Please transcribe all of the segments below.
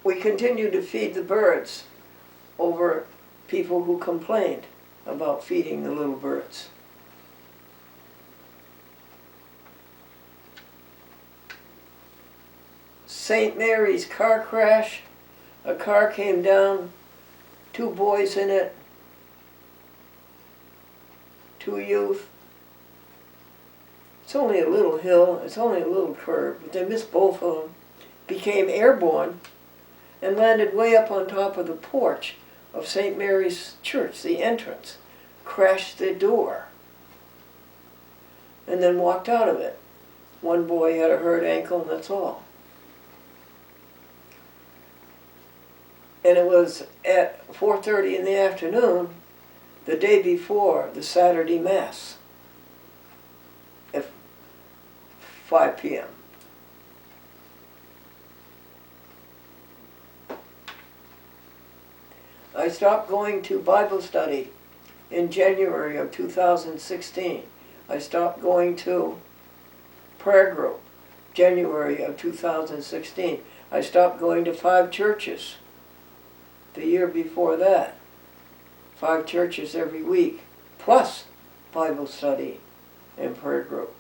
we continued to feed the birds over people who complained about feeding the little birds. St. Mary's car crash. A car came down, 2 boys in it, 2 youth. It's only a little hill, it's only a little curve, but they missed both of them, became airborne, and landed way up on top of the porch of St. Mary's Church, the entrance, crashed the door, and then walked out of it. One boy had a hurt ankle, and that's all. And it was at 4:30 in the afternoon, the day before the Saturday Mass, at 5 p.m. I stopped going to Bible study in January of 2016. I stopped going to prayer group, January of 2016. I stopped going to 5 churches the year before that. 5 churches every week, plus Bible study and prayer group.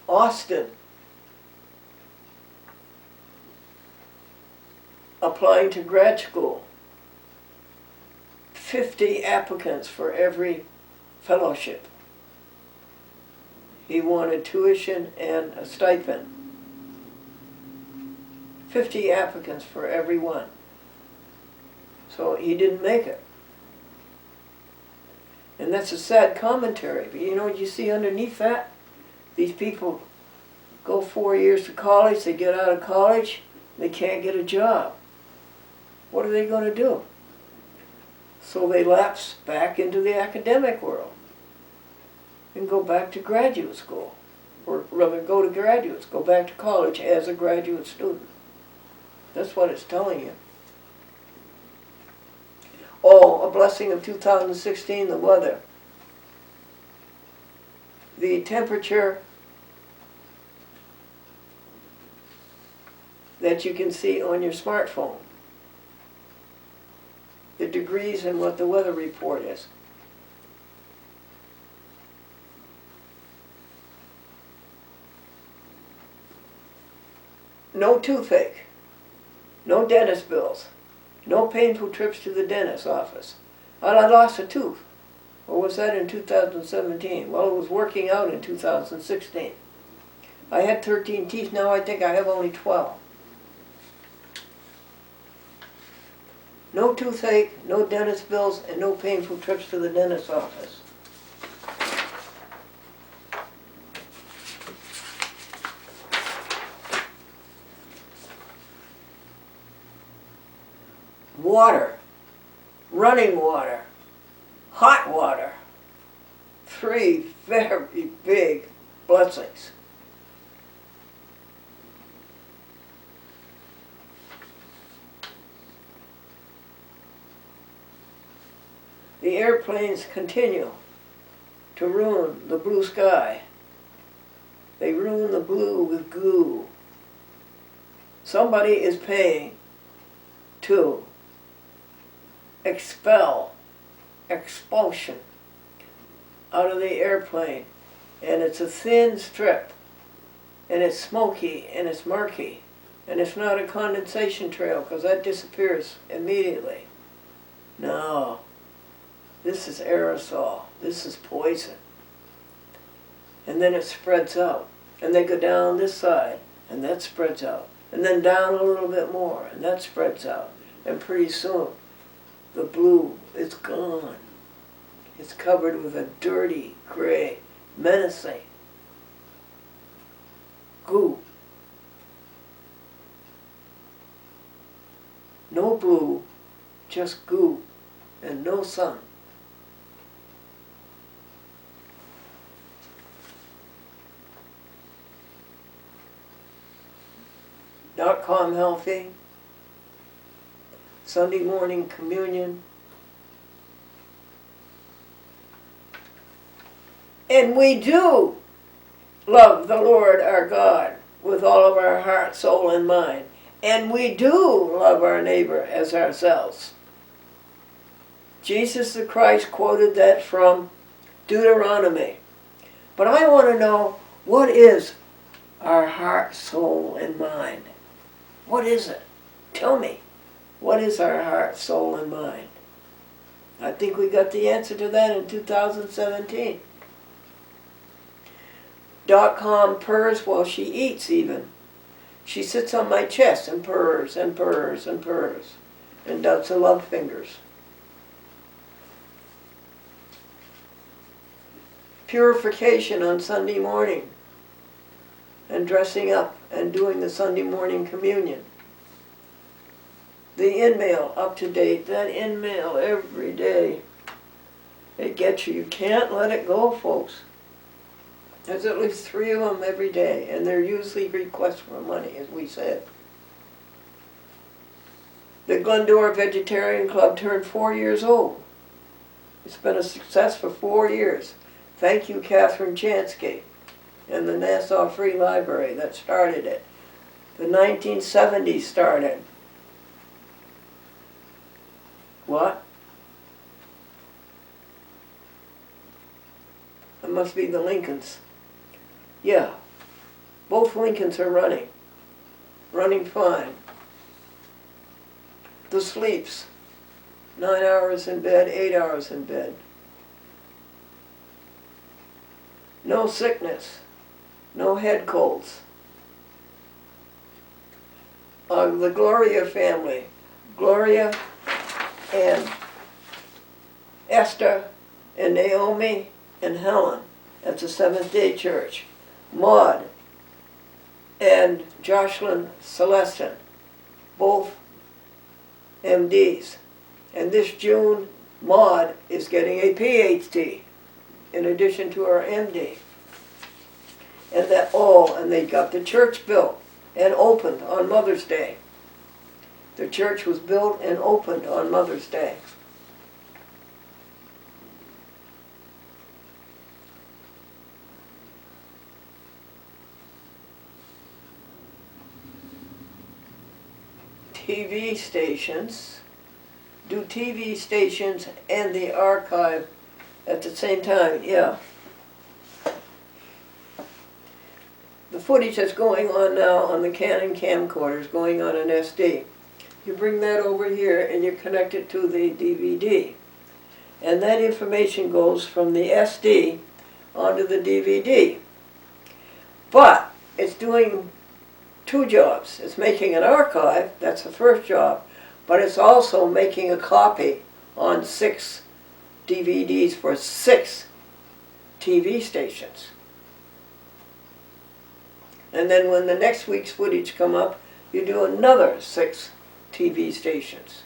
Austin, applying to grad school. 50 applicants for every fellowship. He wanted tuition and a stipend. 50 applicants for every one. So he didn't make it. And that's a sad commentary. But you know what you see underneath that? These people go 4 years to college, they get out of college, they can't get a job. What are they going to do? So they lapse back into the academic world and go back to graduate school, or rather go to graduates, go back to college as a graduate student. That's what it's telling you. Oh, a blessing of 2016, the weather. The temperature that you can see on your smartphone. The degrees and what the weather report is. No toothache, no dentist bills, no painful trips to the dentist's office. I lost a tooth. Or was that in 2017? Well, it was working out in 2016. I had 13 teeth, now I think I have only 12. No toothache, no dentist bills, and no painful trips to the dentist's office. Water, running water, hot water. 3 very big blessings. The airplanes continue to ruin the blue sky. They ruin the blue with goo. Somebody is paying to expulsion out of the airplane, and it's a thin strip, and it's smoky, and it's murky, and it's not a condensation trail because that disappears immediately. No. This is aerosol. This is poison. And then it spreads out. And they go down this side, and that spreads out. And then down a little bit more, and that spreads out. And pretty soon, the blue is gone. It's covered with a dirty, gray, menacing goo. No blue, just goo, and no sun. .com healthy, Sunday morning communion. And we do love the Lord our God with all of our heart, soul, and mind. And we do love our neighbor as ourselves. Jesus the Christ quoted that from Deuteronomy. But I want to know, what is our heart, soul, and mind? What is it? Tell me. What is our heart, soul, and mind? I think we got the answer to that in 2017. .com purrs while she eats even. She sits on my chest and purrs and purrs and purrs and does the love fingers. Purification on Sunday morning and dressing up and doing the Sunday morning communion. The in-mail up to date, that in-mail every day. It gets you. You can't let it go, folks. There's at least 3 of them every day, and they're usually requests for money, as we said. The Glendora Vegetarian Club turned 4 years old. It's been a success for 4 years. Thank you, Catherine Chansky and the Nassau Free Library that started it. The 1970s started. What? It must be the Lincolns. Yeah, both Lincolns are running. Running fine. The sleeps. 9 hours in bed, 8 hours in bed. No sickness. No head colds. The Gloria family. Gloria and Esther and Naomi and Helen at the Seventh-day Church. Maud and Jocelyn Celestin, both MDs. And this June, Maud is getting a PhD in addition to her MD. And they got the church built and opened on Mother's Day. The church was built and opened on Mother's Day. TV stations, do TV stations and the archive at the same time, yeah. The footage that's going on now on the Canon camcorders, going on an SD. You bring that over here and you connect it to the DVD. And that information goes from the SD onto the DVD. But it's doing 2 jobs. It's making an archive, that's the first job, but it's also making a copy on 6 DVDs for 6 TV stations. And then when the next week's footage come up, you do another 6 TV stations.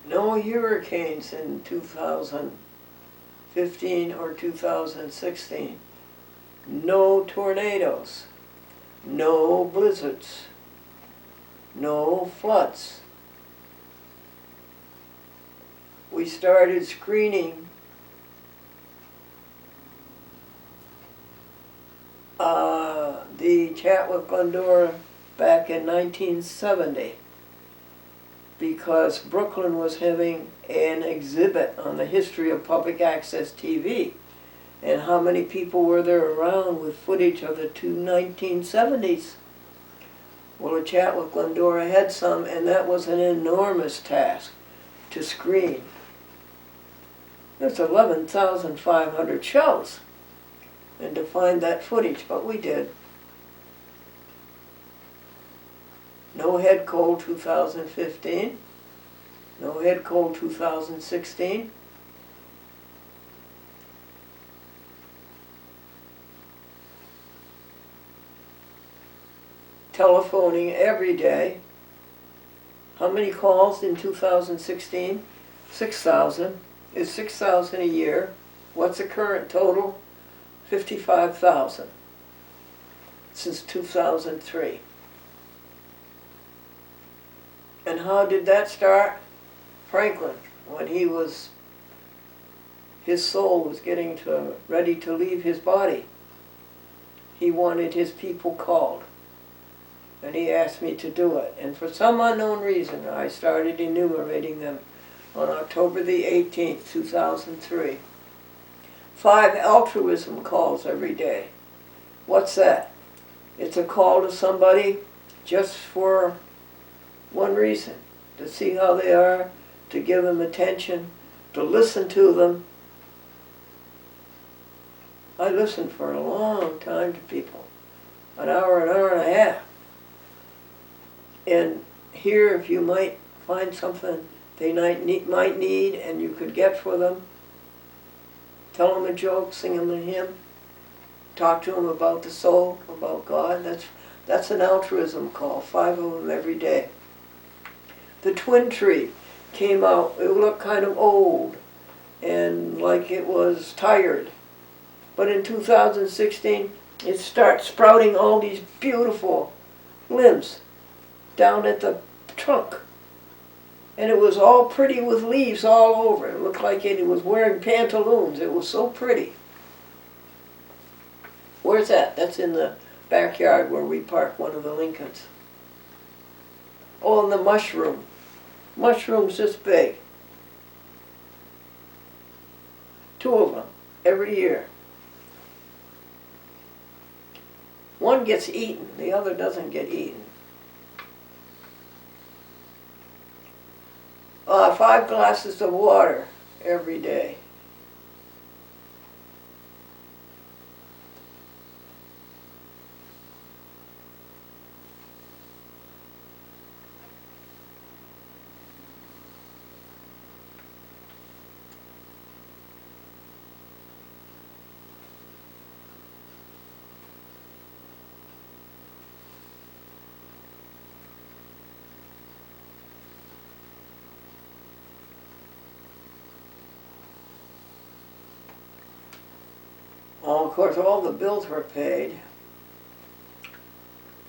No hurricanes in 2015 or 2016. No tornadoes. No blizzards. No floods. We started screening the chat with Glendora back in 1970 because Brooklyn was having an exhibit on the history of public access TV. And how many people were there around with footage of the 1970s? Well, a chat with Glendora had some, and that was an enormous task to screen. There's 11,500 shows, and to find that footage, but we did. No head cold 2015. No head cold 2016. Telephoning every day. How many calls in 2016? 6,000. Is 6,000 a year? What's the current total? 55,000 since 2003. And how did that start? Franklin, when his soul was getting ready to leave his body. He wanted his people called. And he asked me to do it. And for some unknown reason, I started enumerating them on October the 18th, 2003. 5 altruism calls every day. What's that? It's a call to somebody just for one reason, to see how they are, to give them attention, to listen to them. I listened for a long time to people, an hour and a half. And here, if you might find something they might need and you could get for them, tell them a joke, sing them a hymn, talk to them about the soul, about God. That's an altruism call, 5 of them every day. The twin tree came out. It looked kind of old and like it was tired. But in 2016, it starts sprouting all these beautiful limbs down at the trunk. And it was all pretty with leaves all over. It looked like it was wearing pantaloons. It was so pretty. Where's that? That's in the backyard where we park one of the Lincolns. Oh, and the mushroom. Mushrooms this big. 2 of them every year. One gets eaten, the other doesn't get eaten. 5 glasses of water every day. Of course, all the bills were paid.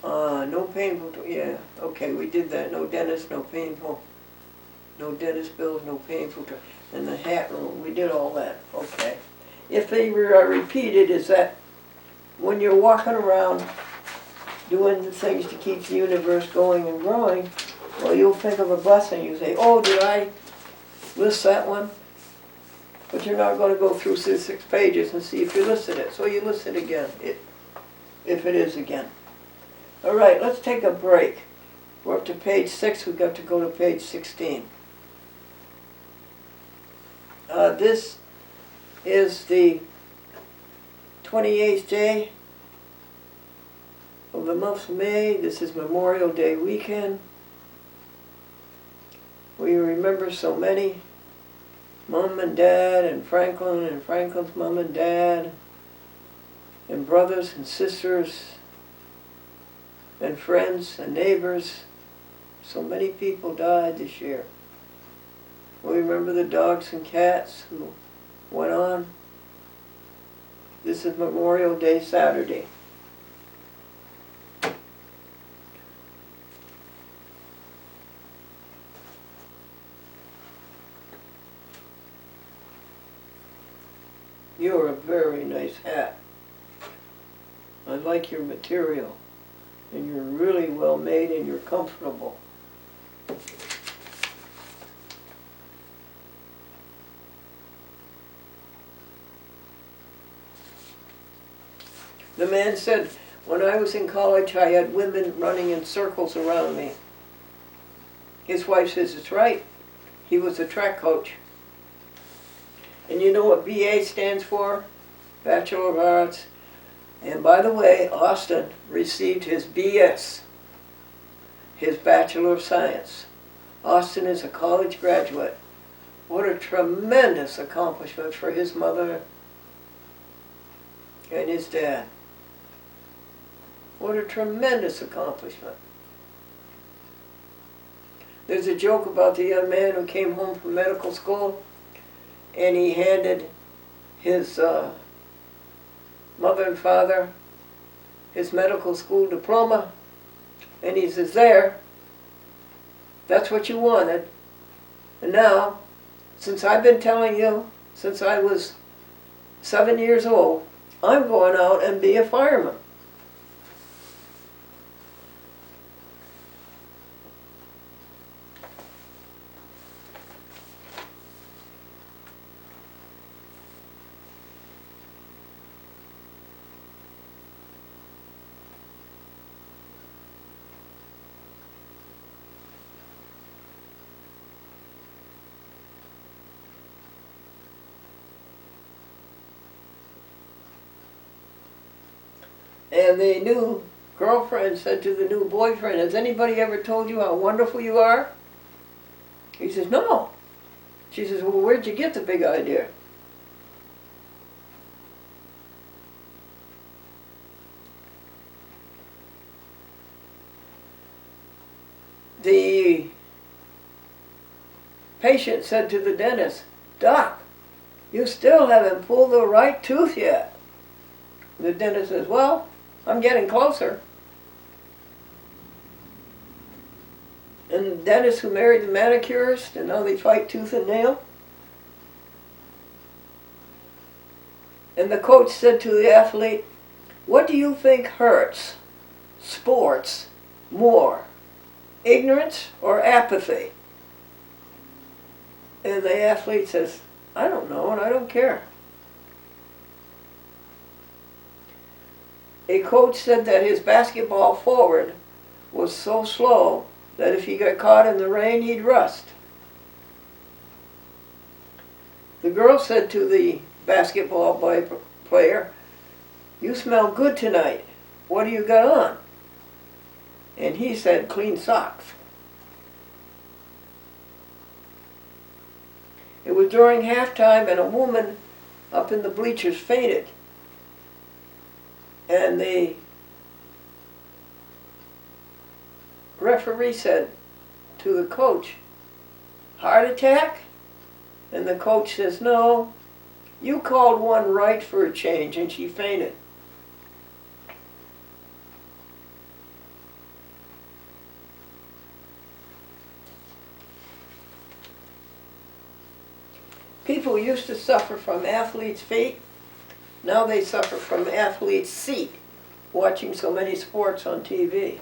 No painful, yeah, okay, we did that. No dentist, no painful, no dentist bills, no painful, and the hat room, we did all that, okay. If they were repeated, is that when you're walking around doing the things to keep the universe going and growing, well, you'll think of a blessing. You say, oh, did I list that one? But you're not going to go through 6 pages and see if you listed it. So you list it again, if it is again. All right, let's take a break. We're up to page 6. We've got to go to page 16. This is the 28th day of the month of May. This is Memorial Day weekend. We remember so many. Mom and Dad and Franklin's mom and dad and brothers and sisters and friends and neighbors. So many people died this year. We remember the dogs and cats who went on. This is Memorial Day Saturday. You're a very nice hat. I like your material. And you're really well made and you're comfortable. The man said, when I was in college, I had women running in circles around me. His wife says, it's right. He was a track coach. And you know what BA stands for? Bachelor of Arts. And by the way, Austin received his BS, his Bachelor of Science. Austin is a college graduate. What a tremendous accomplishment for his mother and his dad. What a tremendous accomplishment. There's a joke about the young man who came home from medical school and he handed his mother and father his medical school diploma, and he says, there, that's what you wanted. And now, since I've been telling you since I was 7 years old, I'm going out and be a fireman. And the new girlfriend said to the new boyfriend, has anybody ever told you how wonderful you are? He says, no. She says, well, where'd you get the big idea? The patient said to the dentist, Doc, you still haven't pulled the right tooth yet. The dentist says, well, I'm getting closer. And the dentist who married the manicurist, and now they fight tooth and nail. And the coach said to the athlete, what do you think hurts sports more, ignorance or apathy? And the athlete says, I don't know and I don't care. A coach said that his basketball forward was so slow that if he got caught in the rain, he'd rust. The girl said to the basketball player, you smell good tonight. What do you got on? And he said, clean socks. It was during halftime and a woman up in the bleachers fainted. And the referee said to the coach, heart attack? And the coach says, no, you called one right for a change, and she fainted. People used to suffer from athletes' feet. Now they suffer from athlete's seat, watching so many sports on TV.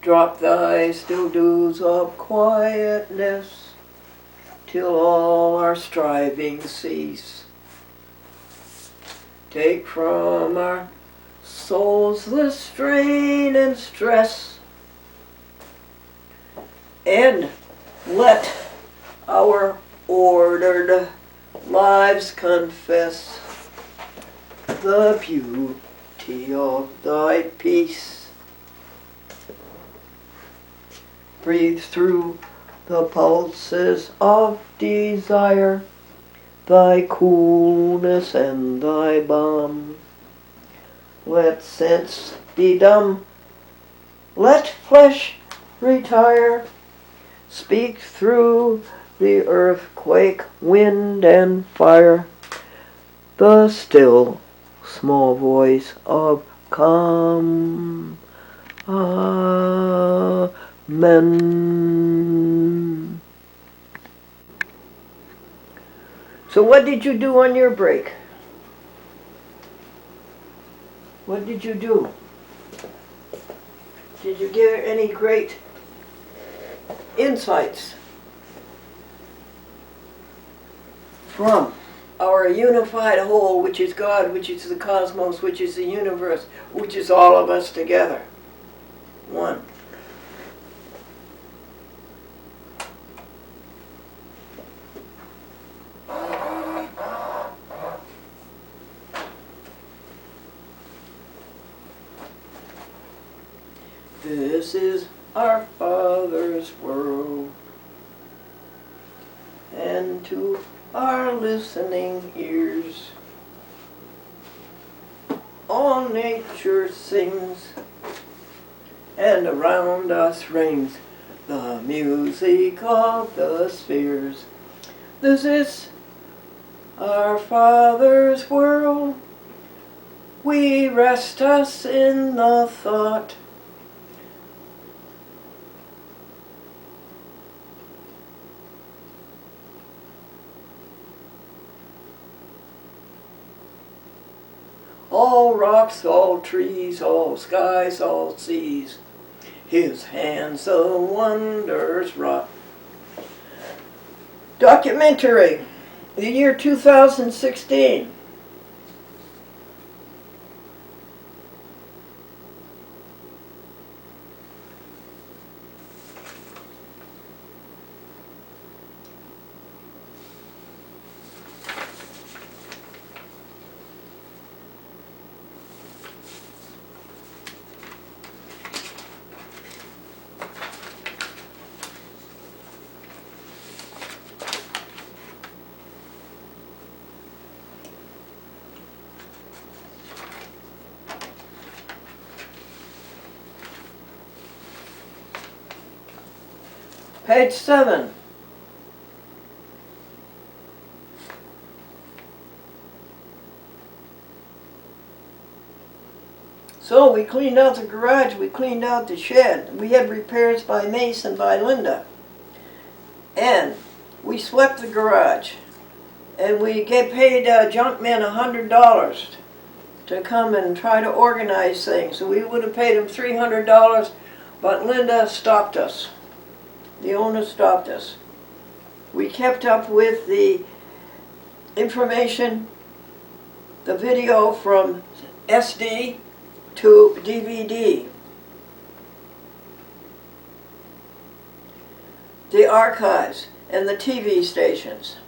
Drop thy still dews of quietness, till all our striving cease. Take from our souls the strain and stress, and let our ordered lives confess the beauty of thy peace. Breathe through the pulses of desire thy coolness and thy balm. Let sense be dumb, let flesh retire. Speak through the earthquake, wind and fire, the still small voice of calm. Amen. So what did you do on your break? What did you do? Did you get any great insights from our unified whole, which is God, which is the cosmos, which is the universe, which is all of us together? One. This is our Father's world. And to our listening ears, all nature sings, and around us rings the music of the spheres. This is our Father's world. We rest us in the thought all rocks, all trees, all skies, all seas, His hands the wonders wrought. Documentary, the year 2016. Page 7. So we cleaned out the garage, we cleaned out the shed. We had repairs by Mace and by Linda. And we swept the garage. And we paid Junkman $100 to come and try to organize things. So we would have paid him $300, but Linda stopped us. The owner stopped us. We kept up with the information, the video from SD to DVD. The archives and the TV stations.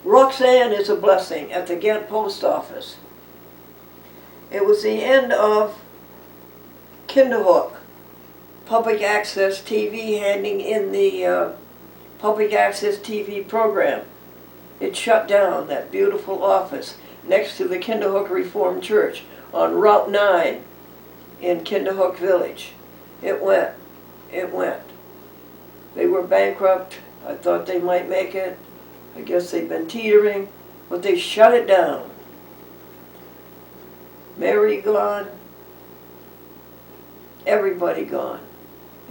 Roxanne is a blessing at the Ghent Post Office. It was the end of Kinderhook. Public access TV, handing in the public access TV program. It shut down that beautiful office next to the Kinderhook Reformed Church on Route 9 in Kinderhook Village. It went. They were bankrupt. I thought they might make it. I guess they've been teetering, but they shut it down. Mary gone. Everybody gone.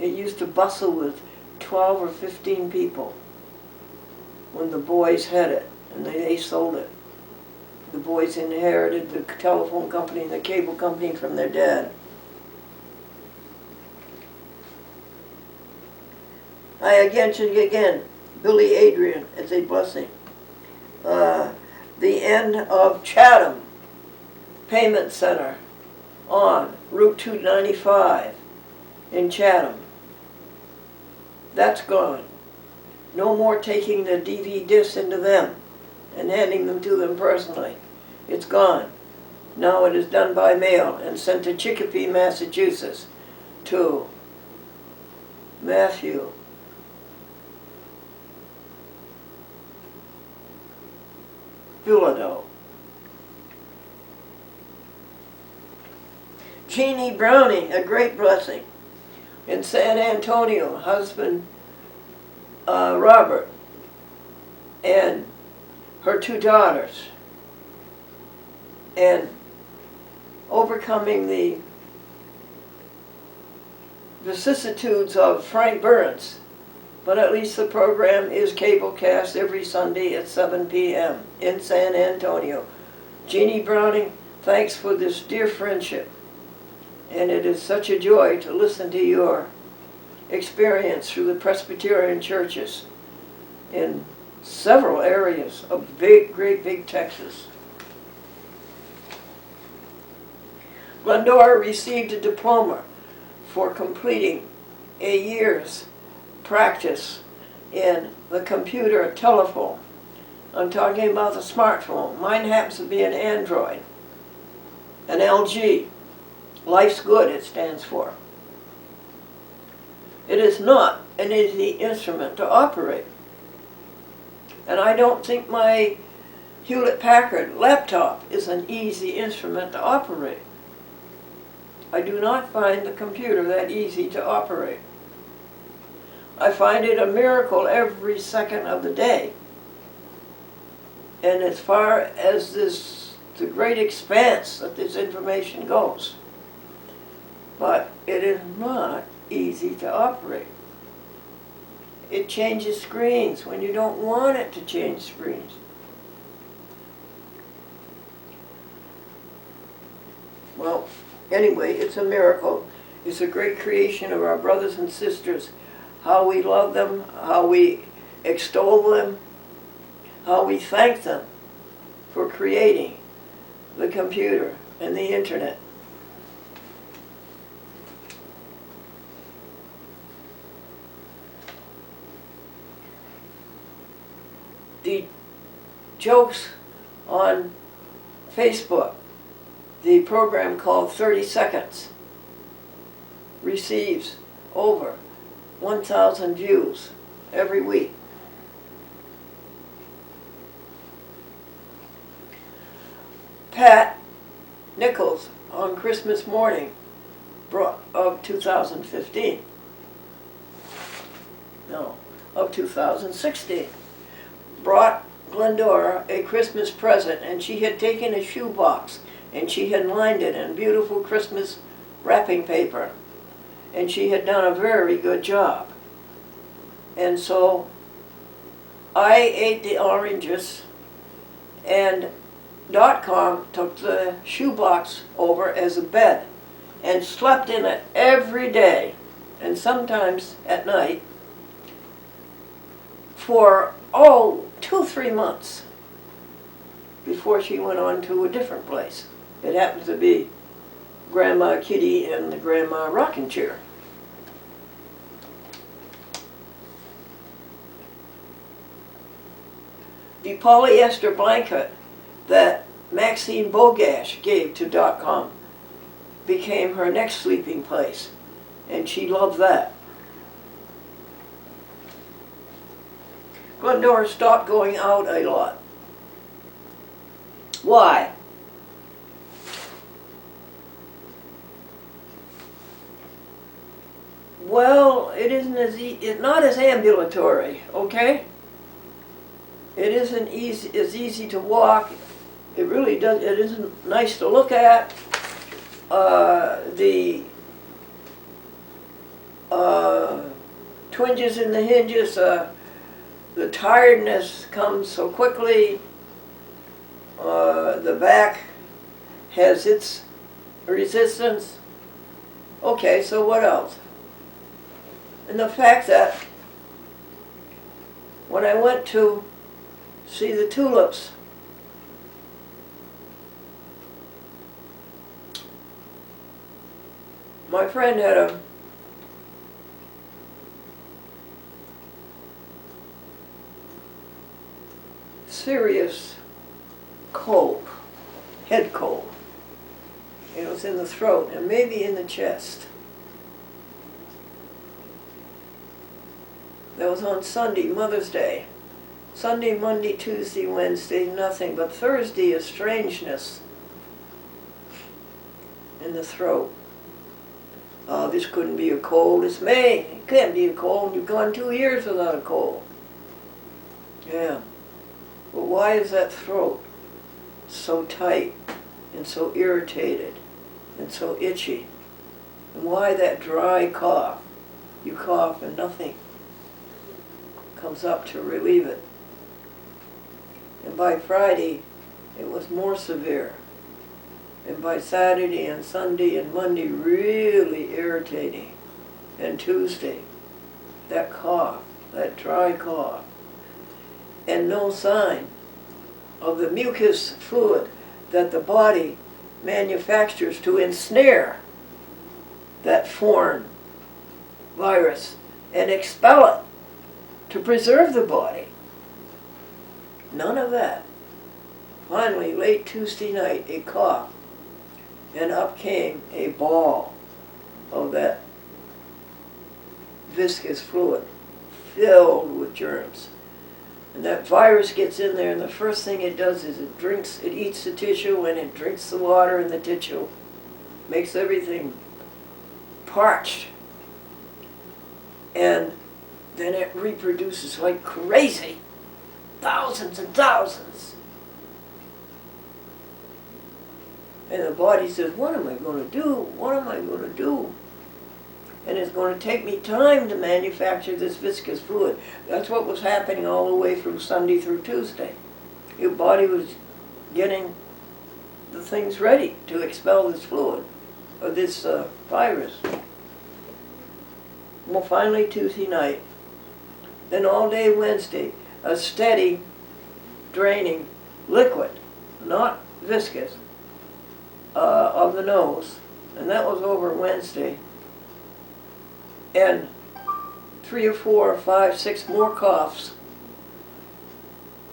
It used to bustle with 12 or 15 people when the boys had it, and they sold it. The boys inherited the telephone company and the cable company from their dad. I mentioned again, Billy Adrian as a blessing. The end of Chatham Payment Center on Route 295 in Chatham. That's gone. No more taking the DV discs into them and handing them to them personally. It's gone. Now it is done by mail and sent to Chicopee, Massachusetts, to Matthew Bilodeau. Jeannie Browning, a great blessing. In San Antonio, husband Robert and her 2 daughters, and overcoming the vicissitudes of Frank Burns. But at least the program is cablecast every Sunday at 7 p.m. in San Antonio. Jeannie Browning, thanks for this dear friendship. And it is such a joy to listen to your experience through the Presbyterian churches in several areas of great big Texas. Glendora received a diploma for completing a year's practice in the computer telephone. I'm talking about the smartphone. Mine happens to be an Android, an LG. Life's Good, it stands for. It is not an easy instrument to operate. And I don't think my Hewlett-Packard laptop is an easy instrument to operate. I do not find the computer that easy to operate. I find it a miracle every second of the day. And as far as the great expanse that this information goes, but it is not easy to operate. It changes screens when you don't want it to change screens. Well, anyway, it's a miracle. It's a great creation of our brothers and sisters. How we love them, how we extol them, how we thank them for creating the computer and the internet. The jokes on Facebook, the program called 30 Seconds, receives over 1,000 views every week. Pat Nichols on Christmas morning of 2015. No, of 2016. Brought Glendora a Christmas present, and she had taken a shoebox and she had lined it in beautiful Christmas wrapping paper, and she had done a very good job. And so I ate the oranges, and .com took the shoebox over as a bed and slept in it every day, and sometimes at night, for 2-3 months before she went on to a different place. It happened to be Grandma Kitty and the Grandma Rocking Chair. The polyester blanket that Maxine Bogash gave to .com became her next sleeping place, and she loved that. Glendora stopped going out a lot. Why? Well, it isn't it's not as ambulatory, okay? It isn't as easy to walk. It really does. It isn't nice to look at. The twinges in the hinges, the tiredness comes so quickly. The back has its resistance. Okay, so what else? And the fact that when I went to see the tulips, my friend had a serious cold, head cold. It was in the throat and maybe in the chest. That was on Sunday, Mother's Day. Sunday, Monday, Tuesday, Wednesday, nothing. But Thursday, a strangeness in the throat. Oh, this couldn't be a cold. It's May. It can't be a cold. You've gone 2 years without a cold. Yeah. But why is that throat so tight and so irritated and so itchy? And why that dry cough? You cough and nothing comes up to relieve it. And by Friday, it was more severe. And by Saturday and Sunday and Monday, really irritating. And Tuesday, that cough, that dry cough. And no sign of the mucus fluid that the body manufactures to ensnare that foreign virus and expel it to preserve the body. None of that. Finally, late Tuesday night, a cough. and up came a ball of that viscous fluid filled with germs. And that virus gets in there, and the first thing it does is it eats the tissue, and it drinks the water in the tissue, makes everything parched, and then it reproduces like crazy, thousands and thousands. And the body says, what am I going to do? What am I going to do? And it's going to take me time to manufacture this viscous fluid. That's what was happening all the way from Sunday through Tuesday. Your body was getting the things ready to expel this fluid, or this virus. Well, finally Tuesday night, then all day Wednesday, a steady draining liquid, not viscous, of the nose, and that was over Wednesday. And 3 or 4 or 5, 6 more coughs.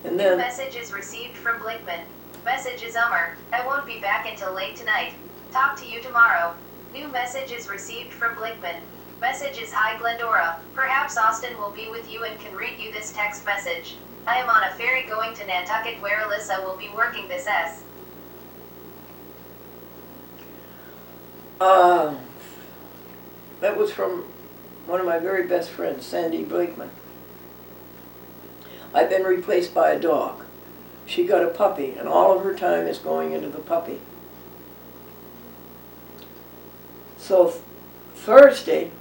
And then... Message is received from Blinkman. Message is I won't be back until late tonight. Talk to you tomorrow. New message is received from Blinkman. Message is hi Glendora. Perhaps Austin will be with you and can read you this text message. I am on a ferry going to Nantucket where Alyssa will be working this S. That was from one of my very best friends, Sandy Blakeman. I've been replaced by a dog. She got a puppy, and all of her time is going into the puppy. So Thursday,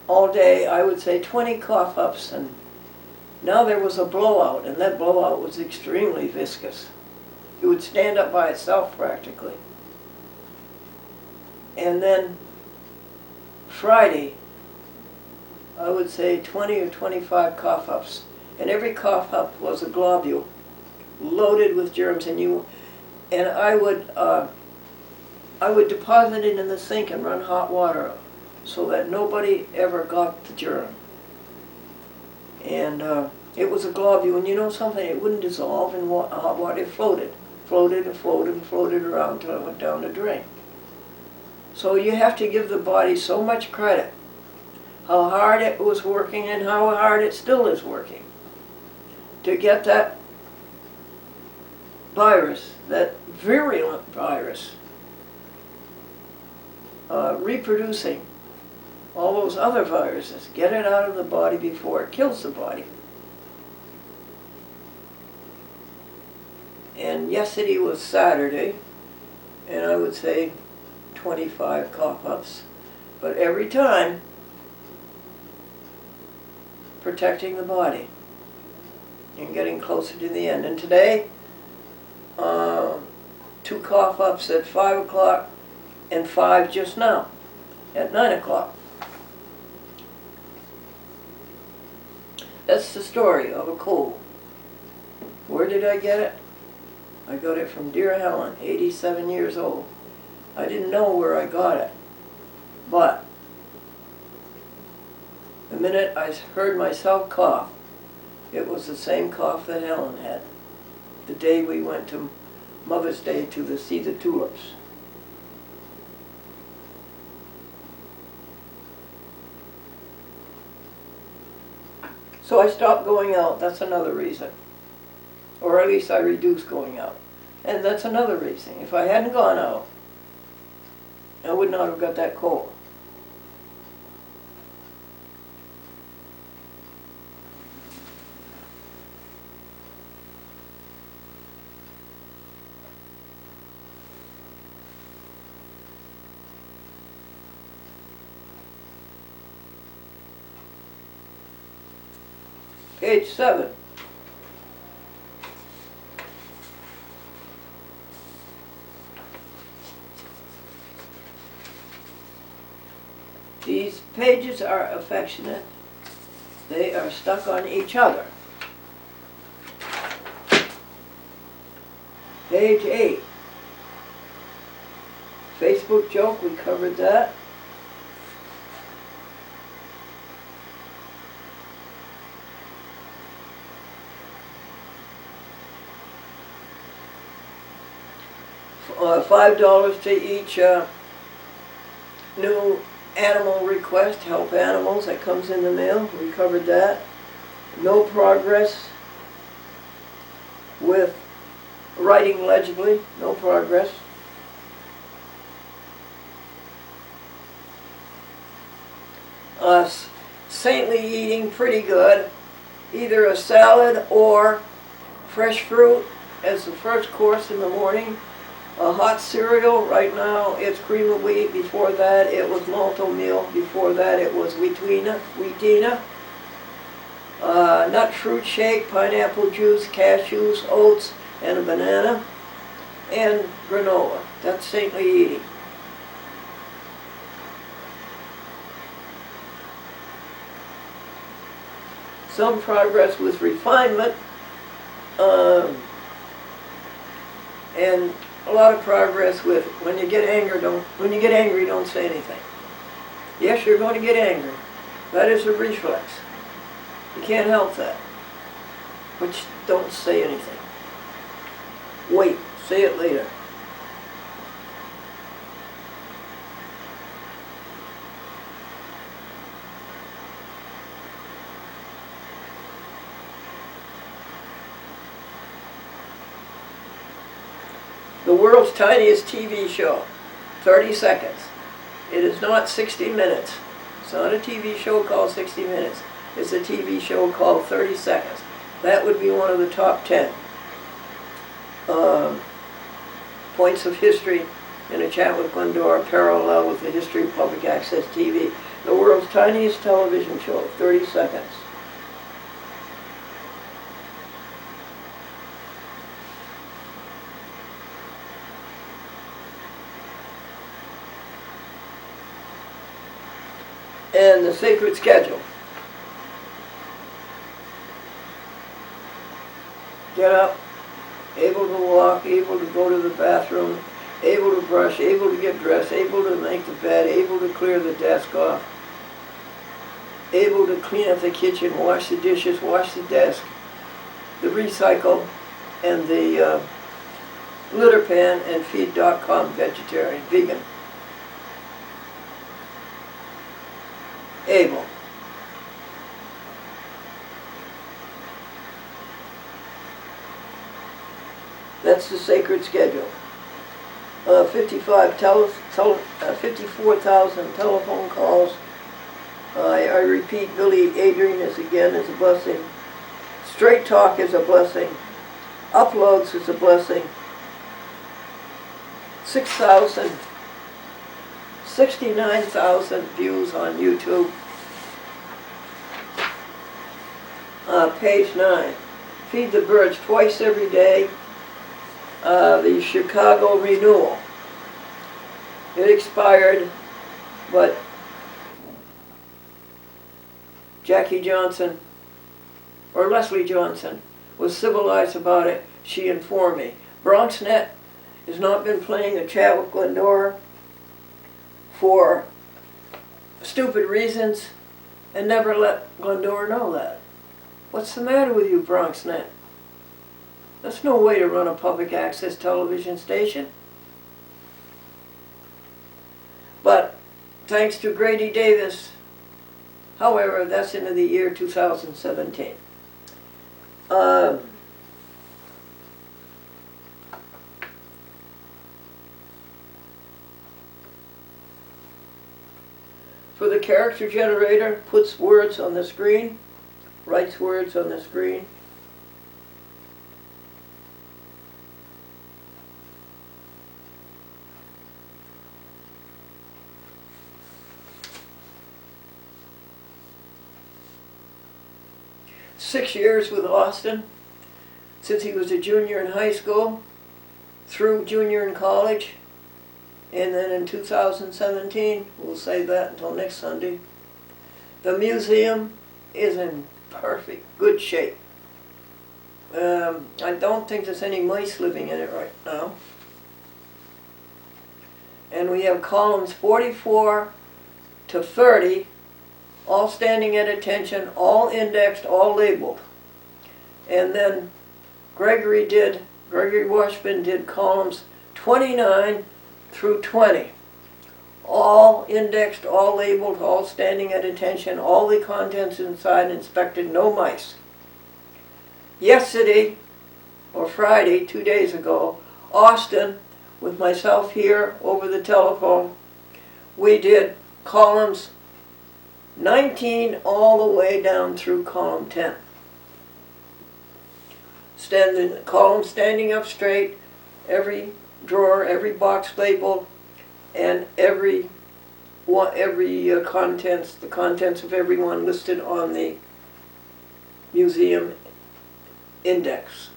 all day, I would say 20 cough-ups, and now there was a blowout, and that blowout was extremely viscous. It would stand up by itself practically. And then Friday, I would say 20 or 25 cough-ups, and every cough-up was a globule loaded with germs, and I would deposit it in the sink and run hot water so that nobody ever got the germ. And it was a globule, and you know something, it wouldn't dissolve in hot water. It floated and floated and floated around until it went down the drain. So you have to give the body so much credit, how hard it was working and how hard it still is working, to get that virus, that virulent virus, reproducing all those other viruses. Get it out of the body before it kills the body. And yesterday was Saturday, and I would say 25 cough-ups, but every time protecting the body and getting closer to the end. And today, 2 cough-ups at 5 o'clock and 5 just now at 9 o'clock. That's the story of a cold. Where did I get it? I got it from dear Helen, 87 years old. I didn't know where I got it, but the minute I heard myself cough, it was the same cough that Helen had the day we went to Mother's Day to see the tulips. So I stopped going out. That's another reason. Or at least I reduced going out. And that's another reason. If I hadn't gone out, I would not have got that cold. Page 7. These pages are affectionate. They are stuck on each other. Page 8. Facebook joke, we covered that. $5 to each new animal request, help animals, that comes in the mail. We covered that. No progress with writing legibly, no progress. Saintly eating, pretty good. Either a salad or fresh fruit as the first course in the morning. A hot cereal, right now it's cream of wheat. Before that it was malto meal. Before that it was wheatina. Nut fruit shake, pineapple juice, cashews, oats, and a banana. And granola. That's saintly eating. Some progress with refinement, and a lot of progress with when you get angry, don't say anything. Yes, you're going to get angry. That is a reflex. You can't help that. But don't say anything. Wait, say it later. The world's tiniest TV show, 30 seconds. It is not 60 minutes. It's not a TV show called 60 minutes. It's a TV show called 30 seconds. That would be one of the top 10 points of history in a chat with Glendora, parallel with the history of public access TV. The world's tiniest television show, 30 seconds. And the sacred schedule. Get up, able to walk, able to go to the bathroom, able to brush, able to get dressed, able to make the bed, able to clear the desk off, able to clean up the kitchen, wash the dishes, wash the desk, the recycle, and the litter pan, and feed.com vegetarian, vegan. Able. That's the sacred schedule. 54,000 telephone calls. I repeat, Billy Adrian is a blessing. Straight talk is a blessing. Uploads is a blessing. 69,000 views on YouTube. Page 9. Feed the birds twice every day. The Chicago renewal. It expired, but Jackie Johnson, or Leslie Johnson, was civilized about it. She informed me. BronxNet has not been playing a chat with Glendora for stupid reasons and never let Glendora know that. What's the matter with you, BronxNet? That's no way to run a public access television station. But thanks to Grady Davis, however, that's into the year 2017. For the character generator, puts words on the screen, writes words on the screen. Six years with Austin, since he was a junior in high school, through junior in college, and then in 2017, we'll save that until next Sunday. The museum is in perfect, good shape. I don't think there's any mice living in it right now. And we have columns 44 to 30, all standing at attention, all indexed, all labeled. And then Gregory Washburn did columns 29 through 20. All indexed, all labeled, all standing at attention, all the contents inside inspected, no mice. Yesterday, or Friday, 2 days ago, Austin, with myself here over the telephone, we did columns 19 all the way down through column 10. Column standing up straight, every drawer, every box labeled, and every contents, the contents of every one listed on the museum index.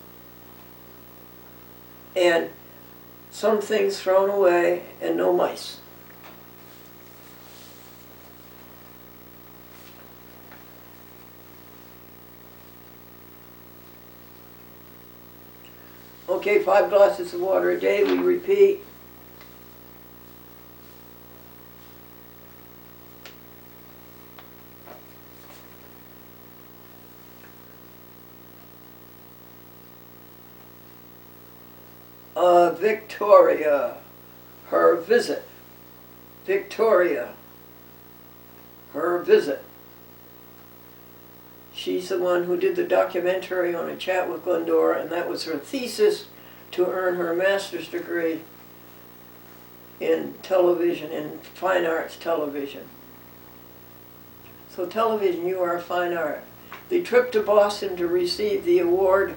And some things thrown away and no mice. Okay, 5 glasses of water a day, we repeat. Victoria, her visit. Victoria, her visit. She's the one who did the documentary on A Chat with Glendora, and that was her thesis to earn her master's degree in television, in fine arts television. So television, you are a fine art. The trip to Boston to receive the award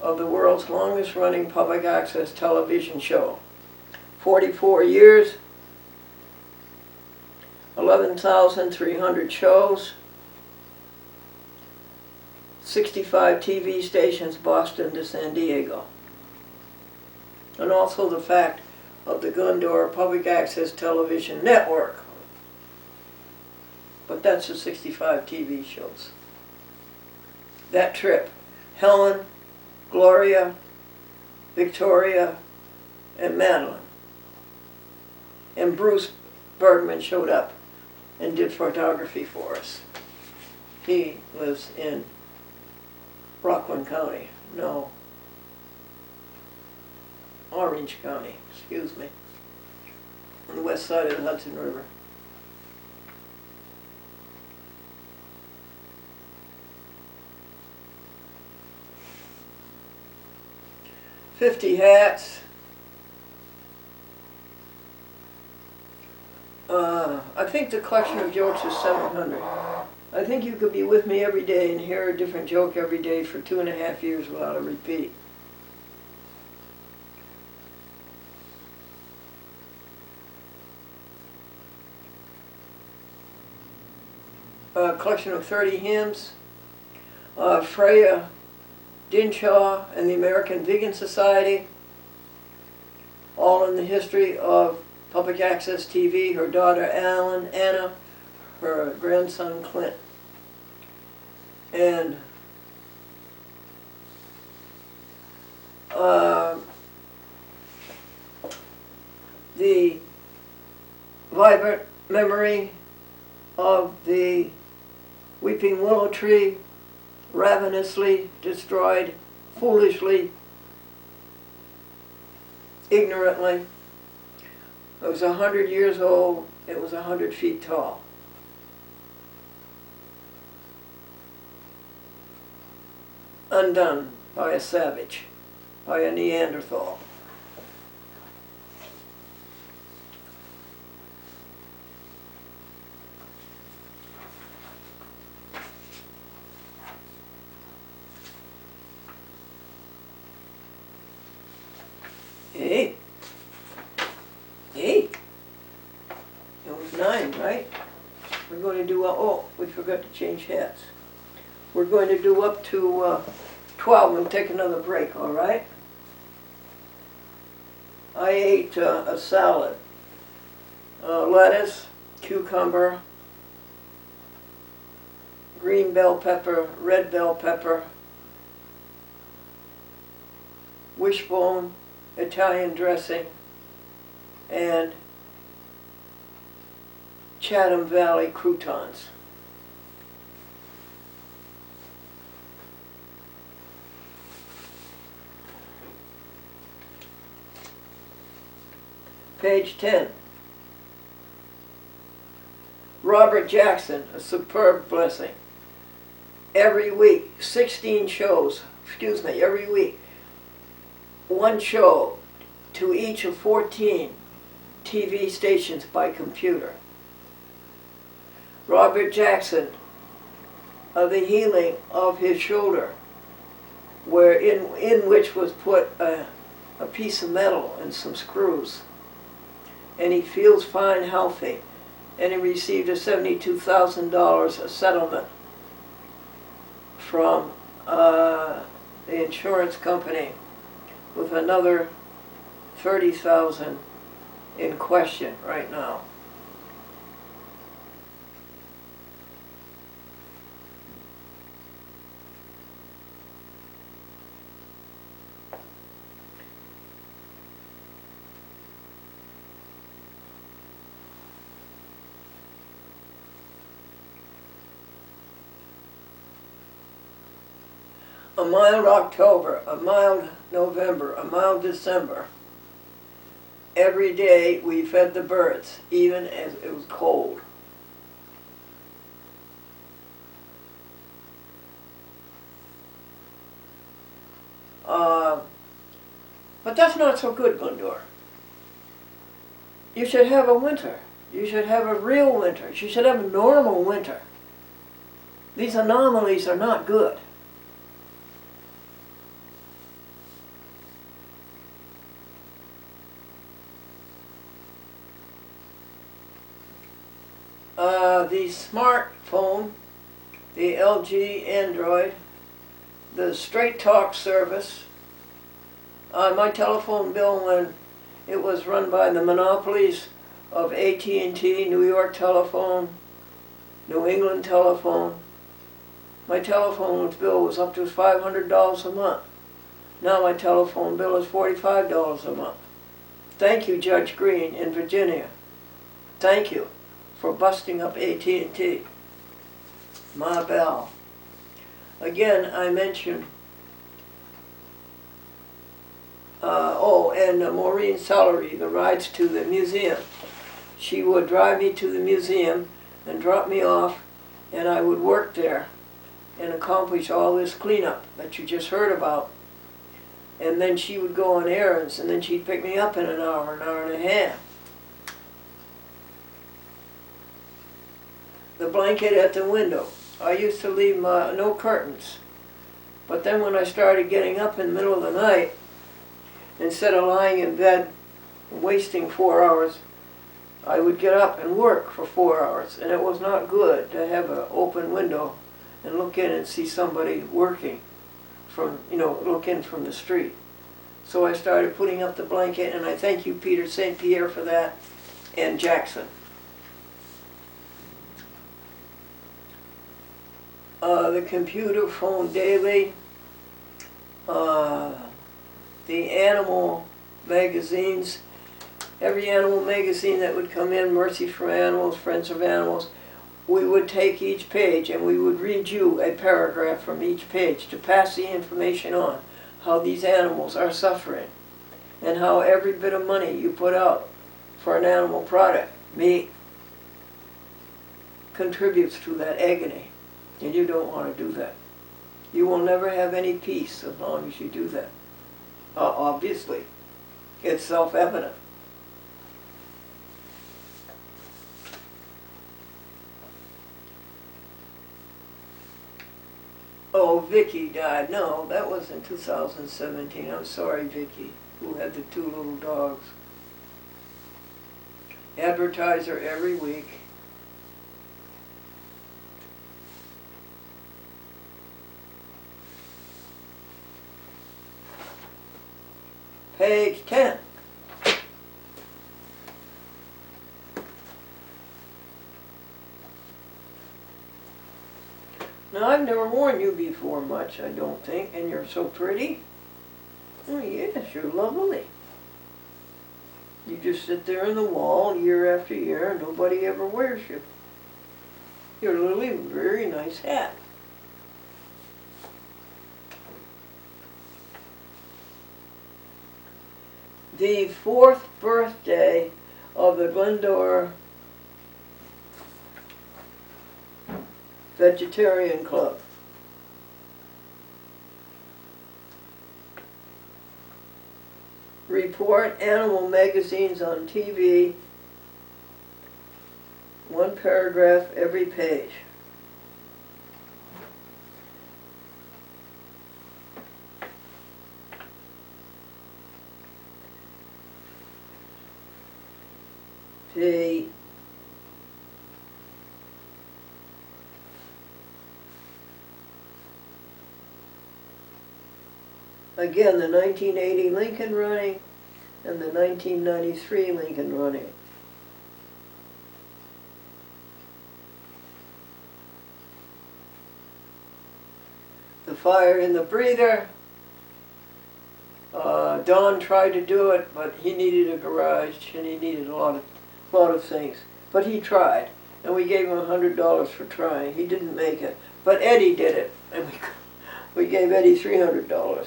of the world's longest running public access television show. 44 years, 11,300 shows, 65 TV stations, Boston to San Diego. And also the fact of the Glendora Public Access Television Network. But that's the 65 TV shows. That trip, Helen, Gloria, Victoria, and Madeline. And Bruce Bergman showed up and did photography for us. He lives in Rockland County. No, Orange County, excuse me, on the west side of the Hudson River. $50 hats. I think the collection of jokes is 700. I think you could be with me every day and hear a different joke every day for 2.5 years without a repeat. A collection of 30 hymns. Freya Dinshaw and the American Vegan Society, all in the history of public access TV, her daughter Anna, her grandson Clint. And the vibrant memory of the weeping willow tree, ravenously destroyed, foolishly, ignorantly. It was 100 years old, it was 100 feet tall. Undone by a savage, by a Neanderthal. Hey, it was 9, right? We're going to do, oh, we forgot to change hats. We're going to do up to 12 and take another break, all right? I ate a salad, lettuce, cucumber, green bell pepper, red bell pepper, wishbone, Italian dressing, and Chatham Valley croutons. Page 10. Robert Jackson, A Superb Blessing. Every week, 16 shows, every week, one show to each of 14 TV stations by computer. Robert Jackson, The Healing of His Shoulder, where in which was put a piece of metal and some screws. And he feels fine, healthy, and he received a $72,000 settlement from the insurance company, with another $30,000 in question right now. A mild October, a mild November, a mild December. Every day we fed the birds, even as it was cold. But that's not so good, Glendora. You should have a winter. You should have a real winter. You should have a normal winter. These anomalies are not good. The smartphone, the LG Android, the Straight Talk service, my telephone bill when it was run by the monopolies of AT&T, New York Telephone, New England Telephone, my telephone bill was up to $500 a month. Now my telephone bill is $45 a month. Thank you, Judge Green in Virginia. Thank you for busting up AT&T. Ma Bell. Again, I mentioned, and Maureen Sellery, the rides to the museum. She would drive me to the museum and drop me off, and I would work there and accomplish all this cleanup that you just heard about. And then she would go on errands, and then she'd pick me up in an hour and a half. The blanket at the window. I used to leave no curtains. But then when I started getting up in the middle of the night, instead of lying in bed and wasting 4 hours, I would get up and work for 4 hours. And it was not good to have an open window and look in and see somebody working from, look in from the street. So I started putting up the blanket, and I thank you, Peter St. Pierre, for that, and Jackson. The computer phone daily, the animal magazines, every animal magazine that would come in, Mercy for Animals, Friends of Animals, we would take each page and we would read you a paragraph from each page to pass the information on, how these animals are suffering, and how every bit of money you put out for an animal product, meat, contributes to that agony. And you don't want to do that. You will never have any peace as long as you do that. Obviously, it's self-evident. Oh, Vicky died. No, that was in 2017. I'm sorry, Vicky, who had the 2 little dogs. Advertiser every week. Page 10. Now, I've never worn you before much, I don't think, and you're so pretty. Oh, yes, you're lovely. You just sit there in the wall year after year, and nobody ever wears you. You're really a very nice hat. the 4th birthday of the Glendora Vegetarian Club. Report animal magazines on TV, one paragraph every page. Again, the 1980 Lincoln running and the 1993 Lincoln running. The fire in the breather. Don tried to do it, but he needed a garage and he needed a lot of things. But he tried, and we gave him $100 for trying. He didn't make it, but Eddie did it, and we gave Eddie $300.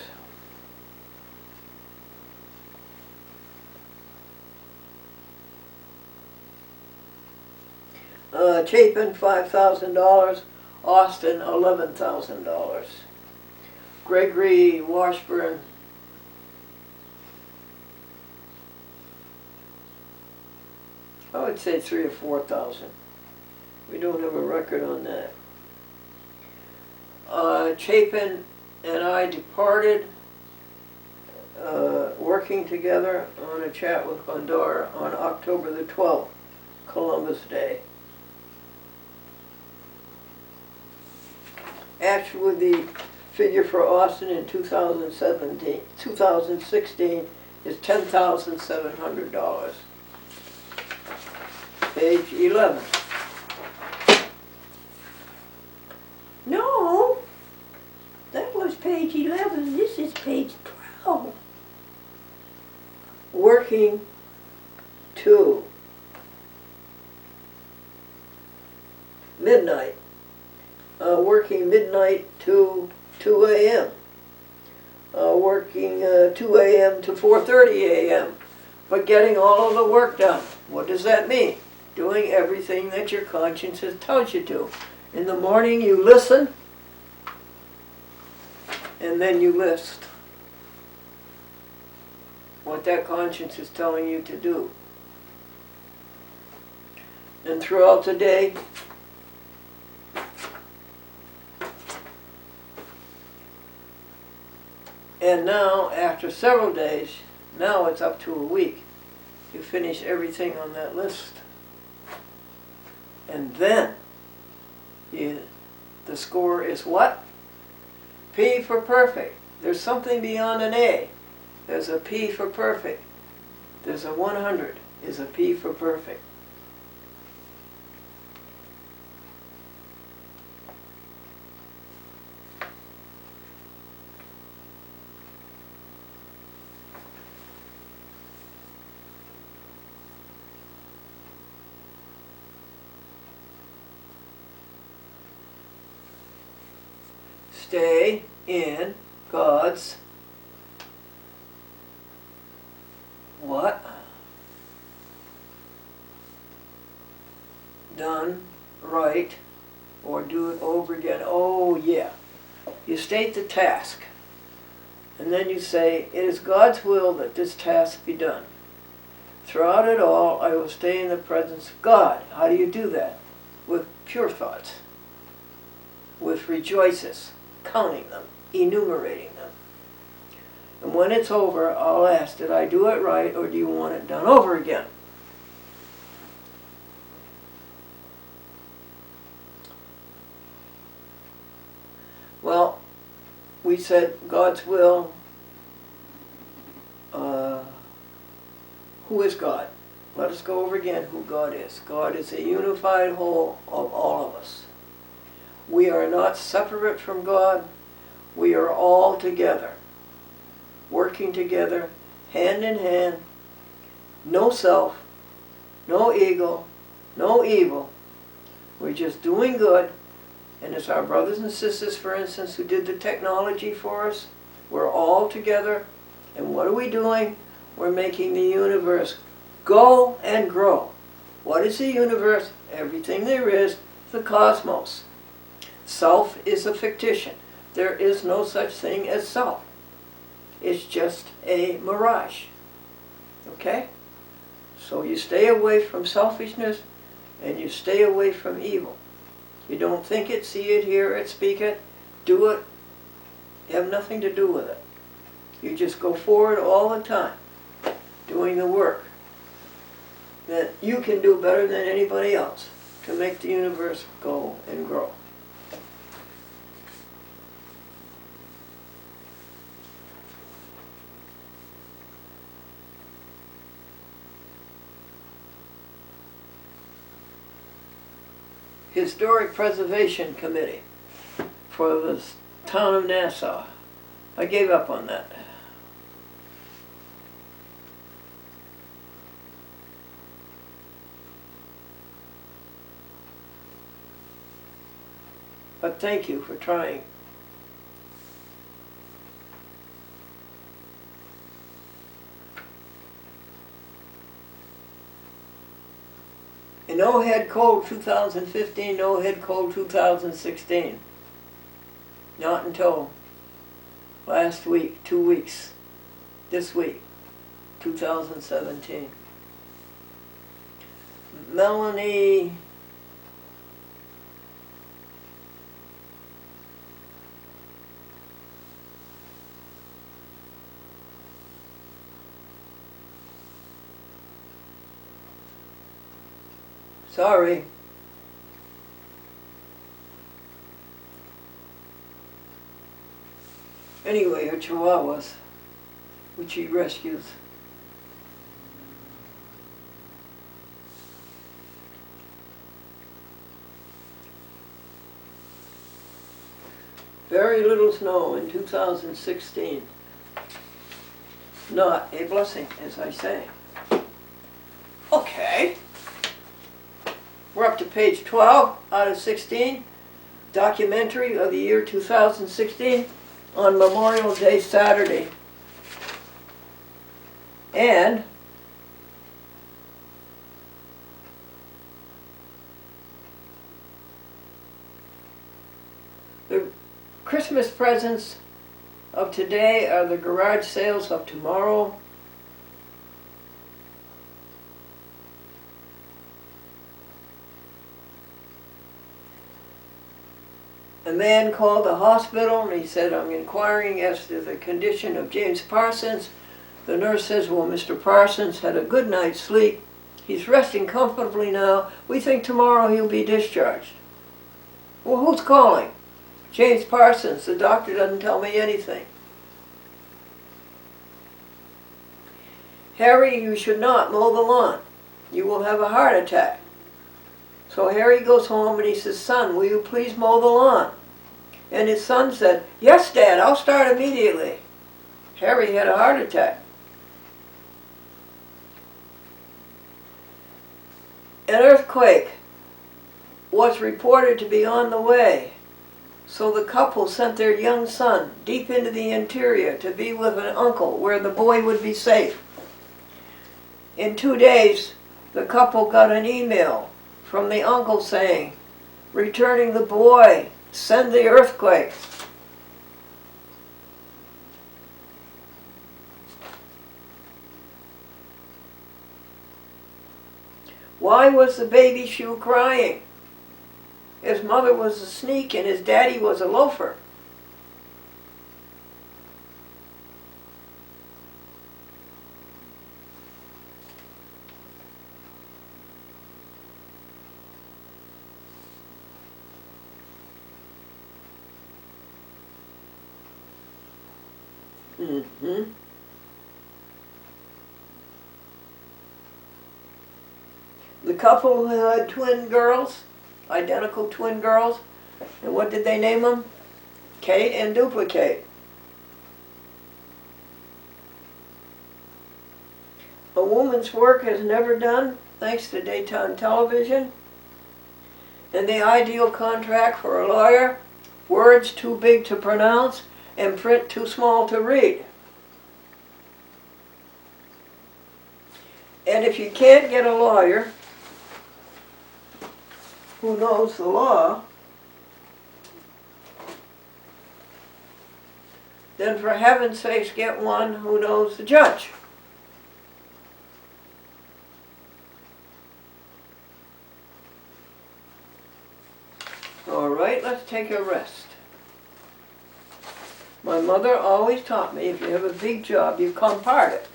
Chapin, $5,000. Austin, $11,000. Gregory Washburn, I would say 3,000 or 4,000. We don't have a record on that. Chapin and I departed, working together on a chat with Glendora on October the 12th, Columbus Day. Actually, the figure for Austin in 2016 is $10,700. Page 11. No, that was page 11. This is page 12. Working to midnight. Working midnight to 2 a.m. Working 2 a.m. to 4:30 a.m. But getting all of the work done. What does that mean? Doing everything that your conscience has told you to. In the morning you listen, and then you list what that conscience is telling you to do. And throughout the day, and now, after several days, now it's up to a week, you finish everything on that list. And then, the score is what? P for perfect. There's something beyond an A. There's a P for perfect. There's a 100 is a P for perfect. Stay in God's what? Done right, or do it over again. Oh yeah. You state the task, and then you say, it is God's will that this task be done. Throughout it all, I will stay in the presence of God. How do you do that? With pure thoughts, with rejoices, counting them, enumerating them. And when it's over, I'll ask, did I do it right, or do you want it done over again? Well, we said God's will. Who is God? Let us go over again who God is. God is a unified whole of all of us. We are not separate from God. We are all together, working together, hand in hand, no self, no ego, no evil. We're just doing good. And it's our brothers and sisters, for instance, who did the technology for us. We're all together. And what are we doing? We're making the universe go and grow. What is the universe? Everything there is, the cosmos. Self is a fictitious. There is no such thing as self. It's just a mirage. Okay? So you stay away from selfishness and you stay away from evil. You don't think it, see it, hear it, speak it, do it. You have nothing to do with it. You just go forward all the time, doing the work that you can do better than anybody else to make the universe go and grow. Historic Preservation Committee for the town of Nassau. I gave up on that. But thank you for trying. No head cold 2015, no head cold 2016. Not until last week, 2 weeks, this week, 2017. Melanie sorry. Anyway, her chihuahuas, which he rescues. Very little snow in 2016. Not a blessing, as I say. Okay. We're up to page 12 out of 16, documentary of the year 2016 on Memorial Day Saturday. And the Christmas presents of today are the garage sales of tomorrow. A man called the hospital and he said, I'm inquiring as to the condition of James Parsons. The nurse says, well, Mr. Parsons had a good night's sleep. He's resting comfortably now. We think tomorrow he'll be discharged. Well, who's calling? James Parsons. The doctor doesn't tell me anything. Harry, you should not mow the lawn. You will have a heart attack. So Harry goes home and he says, son, will you please mow the lawn? And his son said, yes, Dad, I'll start immediately. Harry had a heart attack. An earthquake was reported to be on the way. So the couple sent their young son deep into the interior to be with an uncle where the boy would be safe. In 2 days, the couple got an email from the uncle saying, returning the boy, send the earthquake. Why was the baby shoe crying? His mother was a sneak and his daddy was a loafer. Mm-hmm. The couple who had twin girls, identical twin girls, and what did they name them? Kate and Duplicate. A woman's work is never done, thanks to daytime television. And the ideal contract for a lawyer, words too big to pronounce and print too small to read. And if you can't get a lawyer who knows the law, then for heaven's sakes get one who knows the judge. All right, let's take a rest. My mother always taught me if you have a big job, you compart it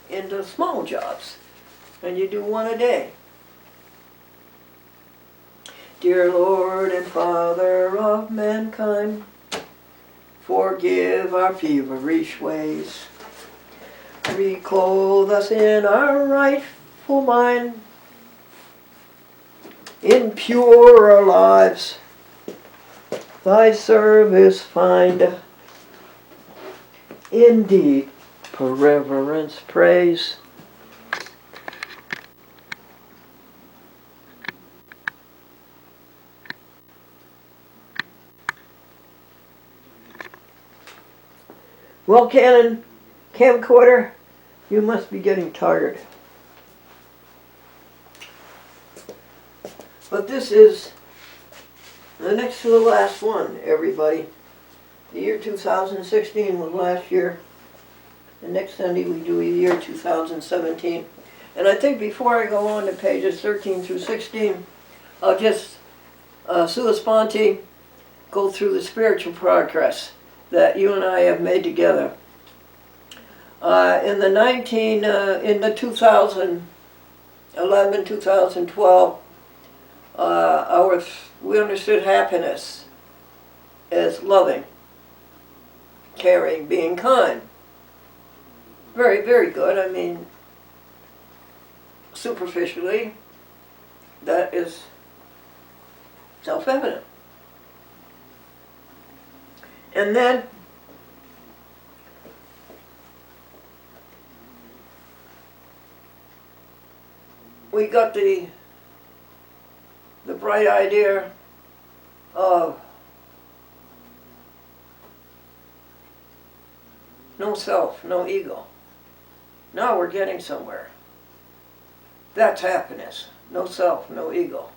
into small jobs, and you do one a day. Dear Lord and Father of mankind, forgive our feverish ways. Reclothe us in our rightful mind, in purer lives thy service find. Indeed, for reverence praise. Well, Canon camcorder, you must be getting tired. But this is the next to the last one, everybody. The year 2016 was last year. The next Sunday we do the year 2017. And I think before I go on to pages 13 through 16, I'll just sua sponte go through the spiritual progress that you and I have made together. In the 2011, 2012, we understood happiness as loving, caring, being kind. Very, very good. I mean, superficially, that is self-evident. And then we got the bright idea of no self, no ego. Now we're getting somewhere. That's happiness. No self, no ego.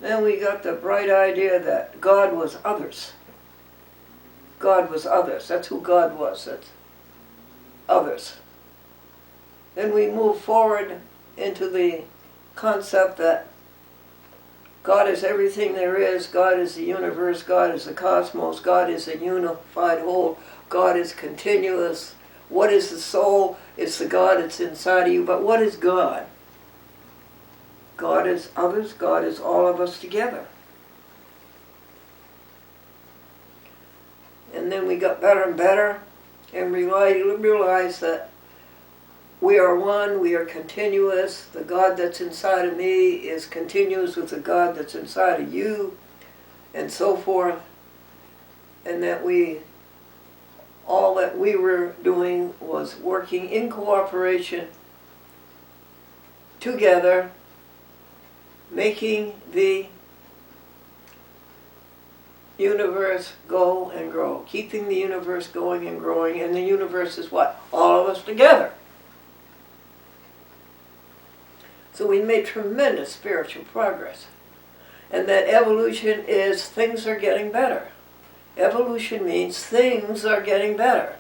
Then we got the bright idea that God was others. God was others. That's who God was. That's others. Then we move forward into the concept that God is everything there is. God is the universe. God is the cosmos. God is a unified whole. God is continuous. What is the soul? It's the God that's inside of you. But what is God? God is others. God is all of us together. And then we got better and better and realized that we are one, we are continuous. The God that's inside of me is continuous with the God that's inside of you, and so forth. And that all that we were doing was working in cooperation together, making the universe go and grow, keeping the universe going and growing. And the universe is what? All of us together. So we made tremendous spiritual progress. And that evolution is things are getting better. Evolution means things are getting better.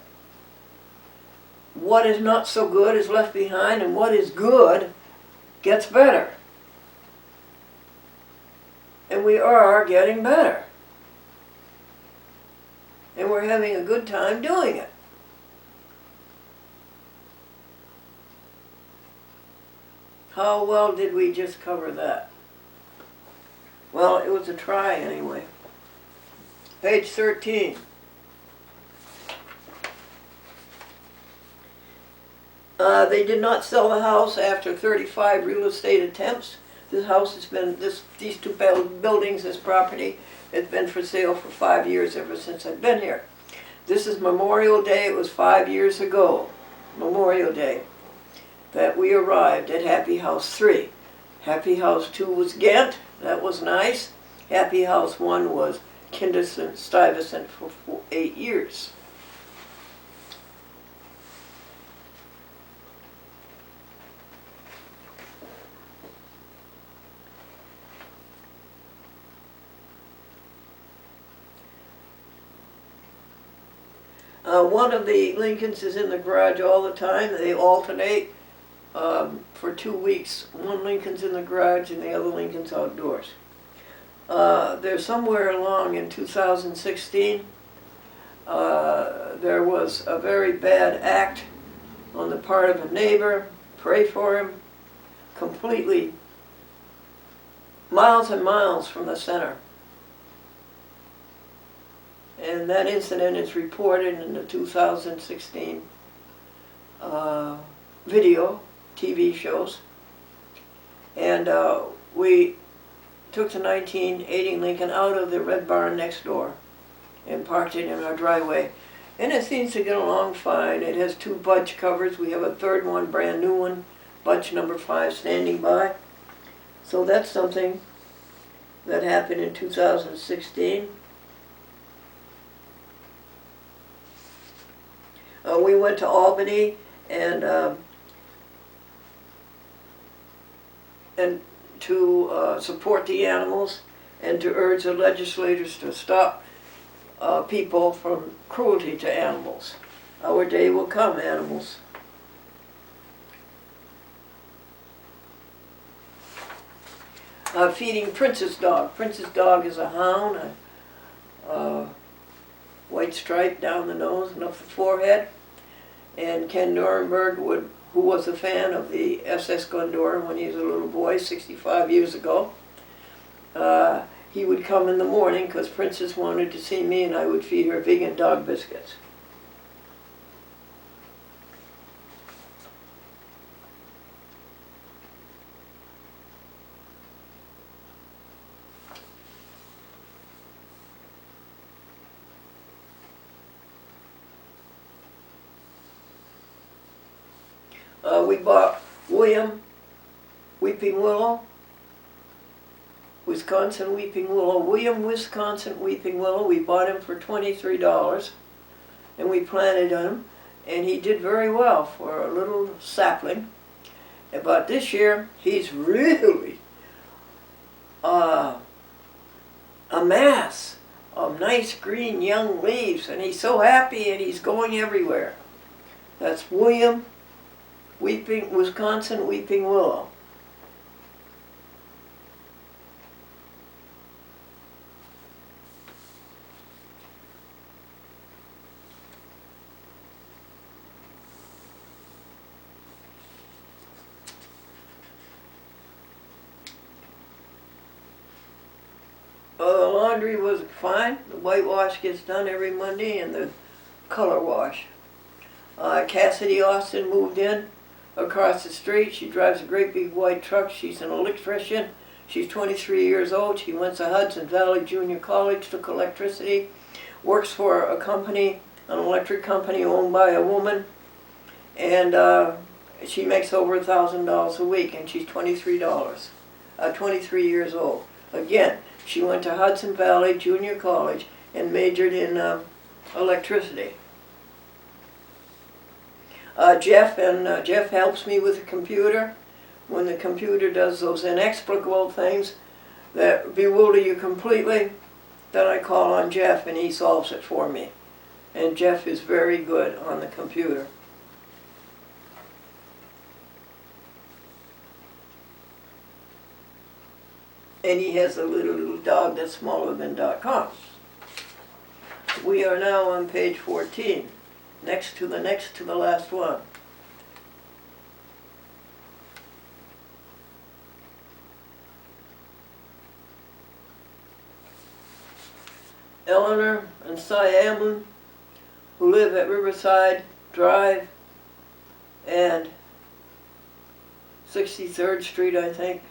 What is not so good is left behind, and what is good gets better. And we are getting better. And we're having a good time doing it. How well did we just cover that? Well, it was a try anyway. Page 13. They did not sell the house after 35 real estate attempts. This house has been, these two buildings, this property, has been for sale for 5 years ever since I've been here. This is Memorial Day. It was 5 years ago, Memorial Day, that we arrived at Happy House 3. Happy House 2 was Ghent. That was nice. Happy House 1 was Kinderson Stuyvesant for 8 years. One of the Lincolns is in the garage all the time. They alternate for 2 weeks. One Lincoln's in the garage and the other Lincoln's outdoors. They're somewhere along in 2016. There was a very bad act on the part of a neighbor. Pray for him. Completely miles and miles from the center. And that incident is reported in the 2016 video, TV shows. And we took the 1980 Lincoln out of the red barn next door and parked it in our driveway. And it seems to get along fine. It has 2 bunch covers. We have a third one, brand new one, bunch number 5, standing by. So that's something that happened in 2016. We went to Albany and to support the animals and to urge the legislators to stop people from cruelty to animals. Our day will come, animals. Feeding Princess Dog. Princess Dog is a hound, a white stripe down the nose and up the forehead. And Ken Nuremberg, who was a fan of the SS Glendora when he was a little boy 65 years ago, he would come in the morning because Princess wanted to see me and I would feed her vegan dog biscuits. We bought William Weeping Willow, Wisconsin Weeping Willow. William Wisconsin Weeping Willow. We bought him for $23 and we planted him and he did very well for a little sapling. But this year he's really a mass of nice green young leaves and he's so happy and he's going everywhere. That's William Wisconsin Weeping Willow. The laundry was fine. The whitewash gets done every Monday and the color wash. Cassidy Austin moved in across the street. She drives a great big white truck. She's an electrician. She's 23 years old. She went to Hudson Valley Junior College, took electricity, works for a company, an electric company owned by a woman, and she makes over $1,000 a week, and she's 23 years old. Again, she went to Hudson Valley Junior College and majored in electricity. Jeff helps me with the computer. When the computer does those inexplicable things that bewilder you completely, then I call on Jeff and he solves it for me. And Jeff is very good on the computer. And he has a little dog that's smaller than .com. We are now on page 14. Next to the last one. Eleanor and Cy Amlin, who live at Riverside Drive and 63rd Street, I think.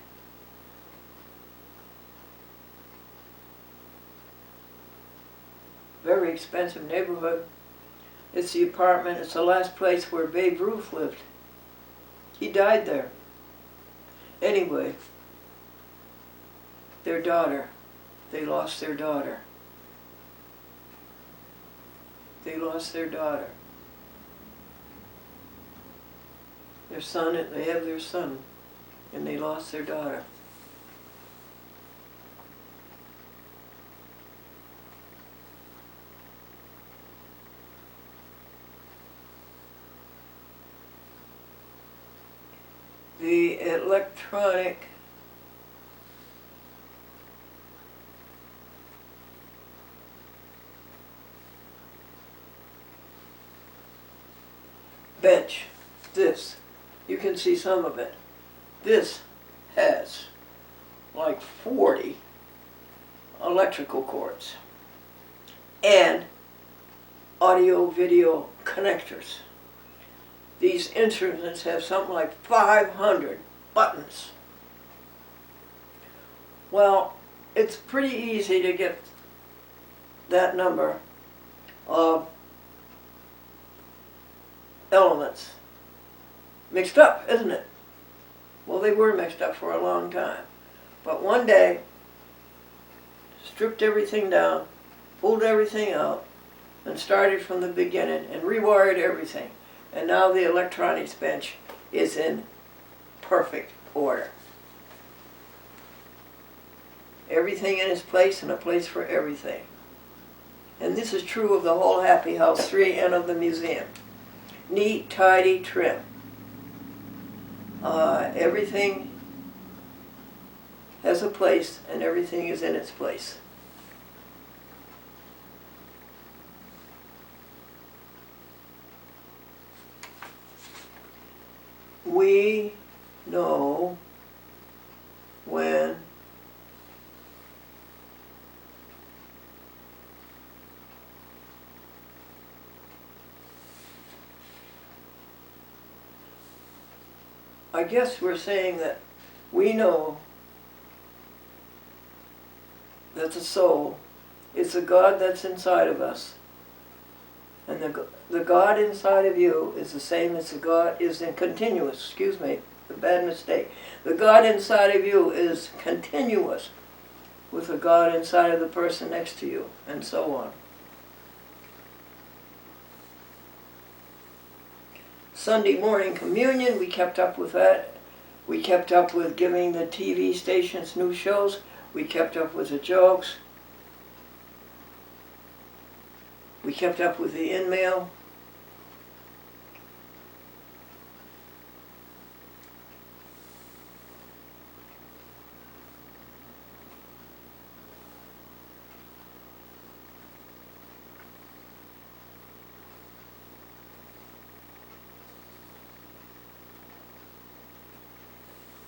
Very expensive neighborhood. It's the apartment, it's the last place where Babe Ruth lived. He died there. Anyway, their daughter, they lost their daughter. They lost their daughter. Their son, they have their son, and they lost their daughter. the electronic bench. This, you can see some of it. This has like 40 electrical cords and audio-video connectors. These instruments have something like 500 buttons. Well, it's pretty easy to get that number of elements mixed up, isn't it? Well, they were mixed up for a long time. But one day, stripped everything down, pulled everything out, and started from the beginning and rewired everything. And now the electronics bench is in perfect order. Everything in its place and a place for everything. And this is true of the whole Happy House 3 and of the museum. Neat, tidy, trim. Everything has a place and everything is in its place. We know when I guess we're saying that we know that the soul is the God that's inside of us. And the God inside of you is the same as the God is in continuous, excuse me, a bad mistake. The God inside of you is continuous with the God inside of the person next to you, and so on. Sunday morning communion, we kept up with that. We kept up with giving the TV stations new shows. We kept up with the jokes. We kept up with the in-mail.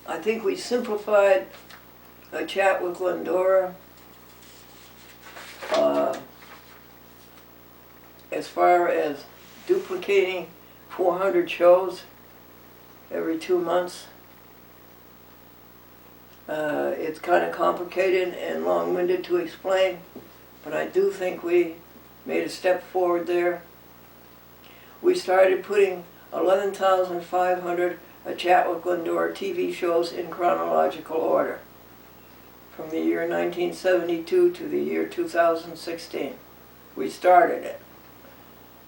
I think we simplified a chat with Glendora as far as duplicating 400 shows every 2 months. It's kind of complicated and long-winded to explain, but I do think we made a step forward there. We started putting 11,500 A Chat with Glendora TV shows in chronological order from the year 1972 to the year 2016. We started it.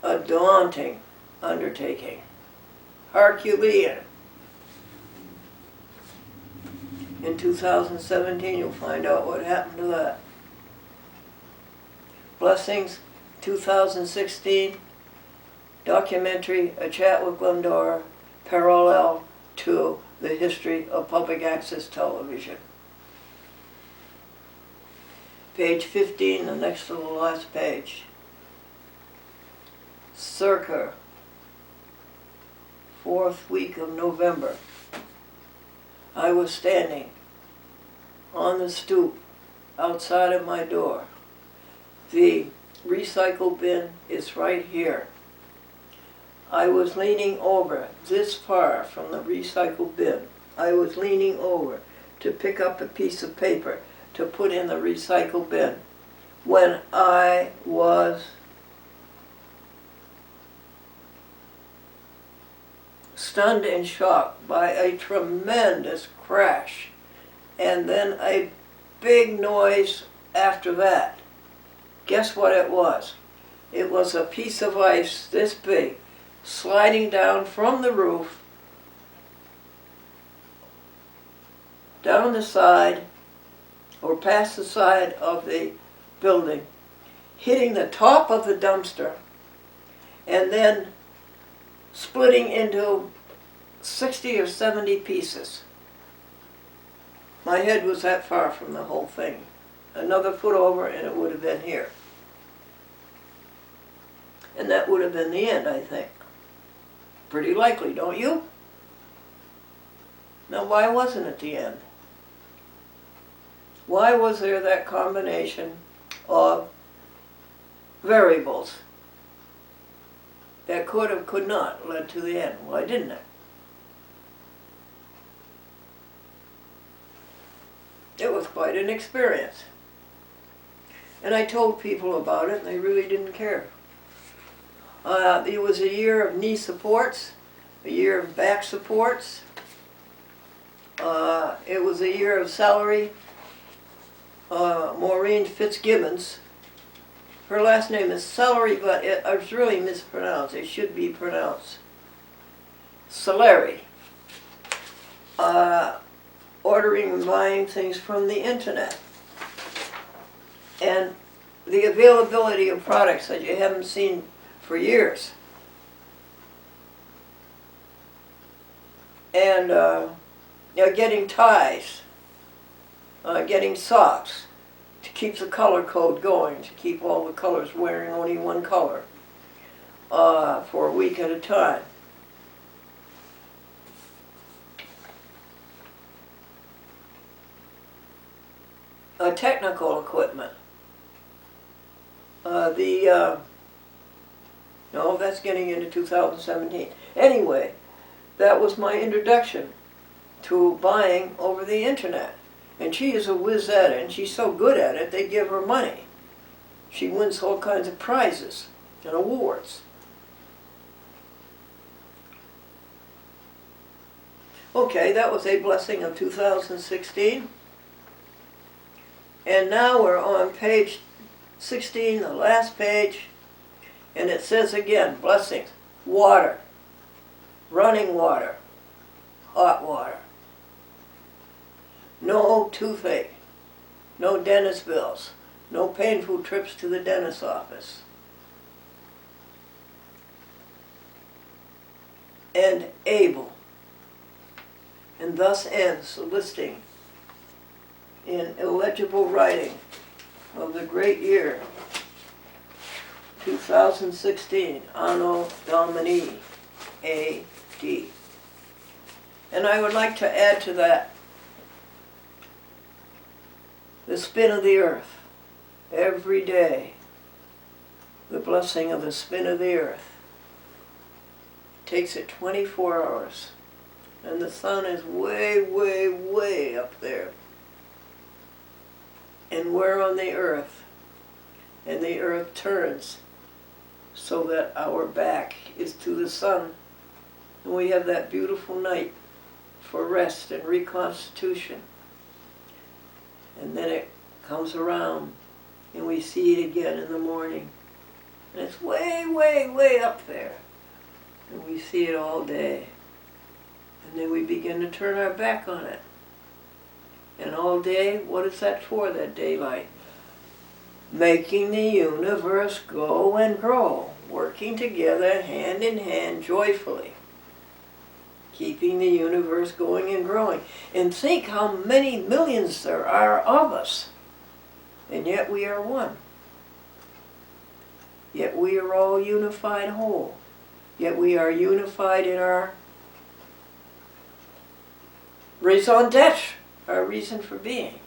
A daunting undertaking. Herculean. In 2017, you'll find out what happened to that. Blessings, 2016, documentary, A Chat with Glendora, parallel to the history of public access television. Page 15, the next to the last page. Circa 4th week of November, I was standing on the stoop outside of my door. The recycle bin is right here. I was leaning over this far from the recycle bin. I was leaning over to pick up a piece of paper to put in the recycle bin when I was stunned and shocked by a tremendous crash, and then a big noise after that. Guess what it was? It was a piece of ice this big sliding down from the roof, down the side, or past the side of the building, hitting the top of the dumpster, and then splitting into 60 or 70 pieces. My head was that far from the whole thing. Another foot over and it would have been here. And that would have been the end, I think. Pretty likely, don't you? Now, why wasn't it the end? Why was there that combination of variables that could have, could not, led to the end? Why didn't it? It was quite an experience. And I told people about it and they really didn't care. It was a year of knee supports, a year of back supports. It was a year of celery. Maureen Fitzgibbons. Her last name is Celery, but it's really mispronounced. It should be pronounced Celery. Ordering and buying things from the internet. And the availability of products that you haven't seen for years. And getting ties, getting socks to keep the color code going, to keep all the colors wearing only one color for a week at a time. Technical equipment. No, that's getting into 2017. Anyway, that was my introduction to buying over the internet. And she is a whiz at it, and she's so good at it, they give her money. She wins all kinds of prizes and awards. Okay, that was a blessing of 2016. And now we're on page 16, the last page, and it says again, blessings, water, running water, hot water, no toothache, no dentist bills, no painful trips to the dentist's office, and able. And thus ends the listing in illegible writing of the great year 2016, Anno Domini, A.D. And I would like to add to that the spin of the earth. Every day, the blessing of the spin of the earth. Takes it 24 hours. And the sun is way, way, way up there. And we're on the earth. And the earth turns so that our back is to the sun. And we have that beautiful night for rest and reconstitution. And then it comes around and we see it again in the morning. And it's way, way, way up there. And we see it all day. And then we begin to turn our back on it. And all day, what is that for, that daylight? Making the universe go and grow, working together hand in hand joyfully, keeping the universe going and growing. And think how many millions there are of us, and yet we are one. Yet we are all unified whole. Yet we are unified in our raison d'etre, our reason for being.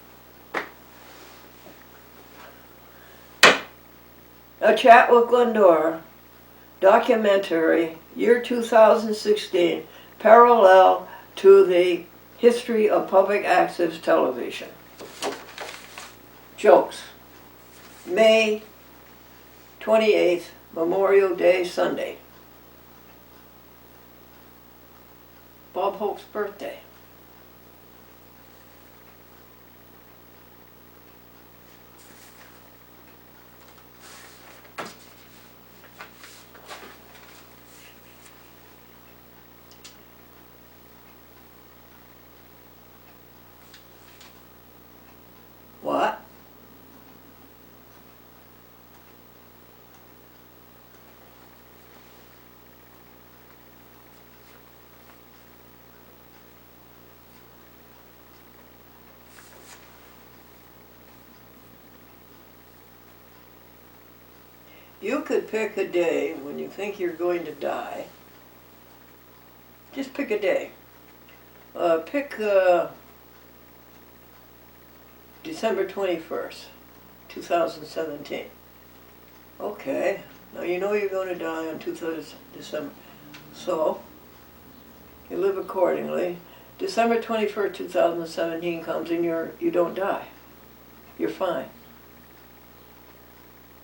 A Chat with Glendora, documentary, year 2016, parallel to the history of public access television. Jokes. May 28th, Memorial Day Sunday. Bob Hope's birthday. What? You could pick a day when you think you're going to die. Just pick a day. Pick December 21st, 2017. Okay, now you know you're going to die on 2nd December. So, you live accordingly. December 21st, 2017 comes and you don't die. You're fine.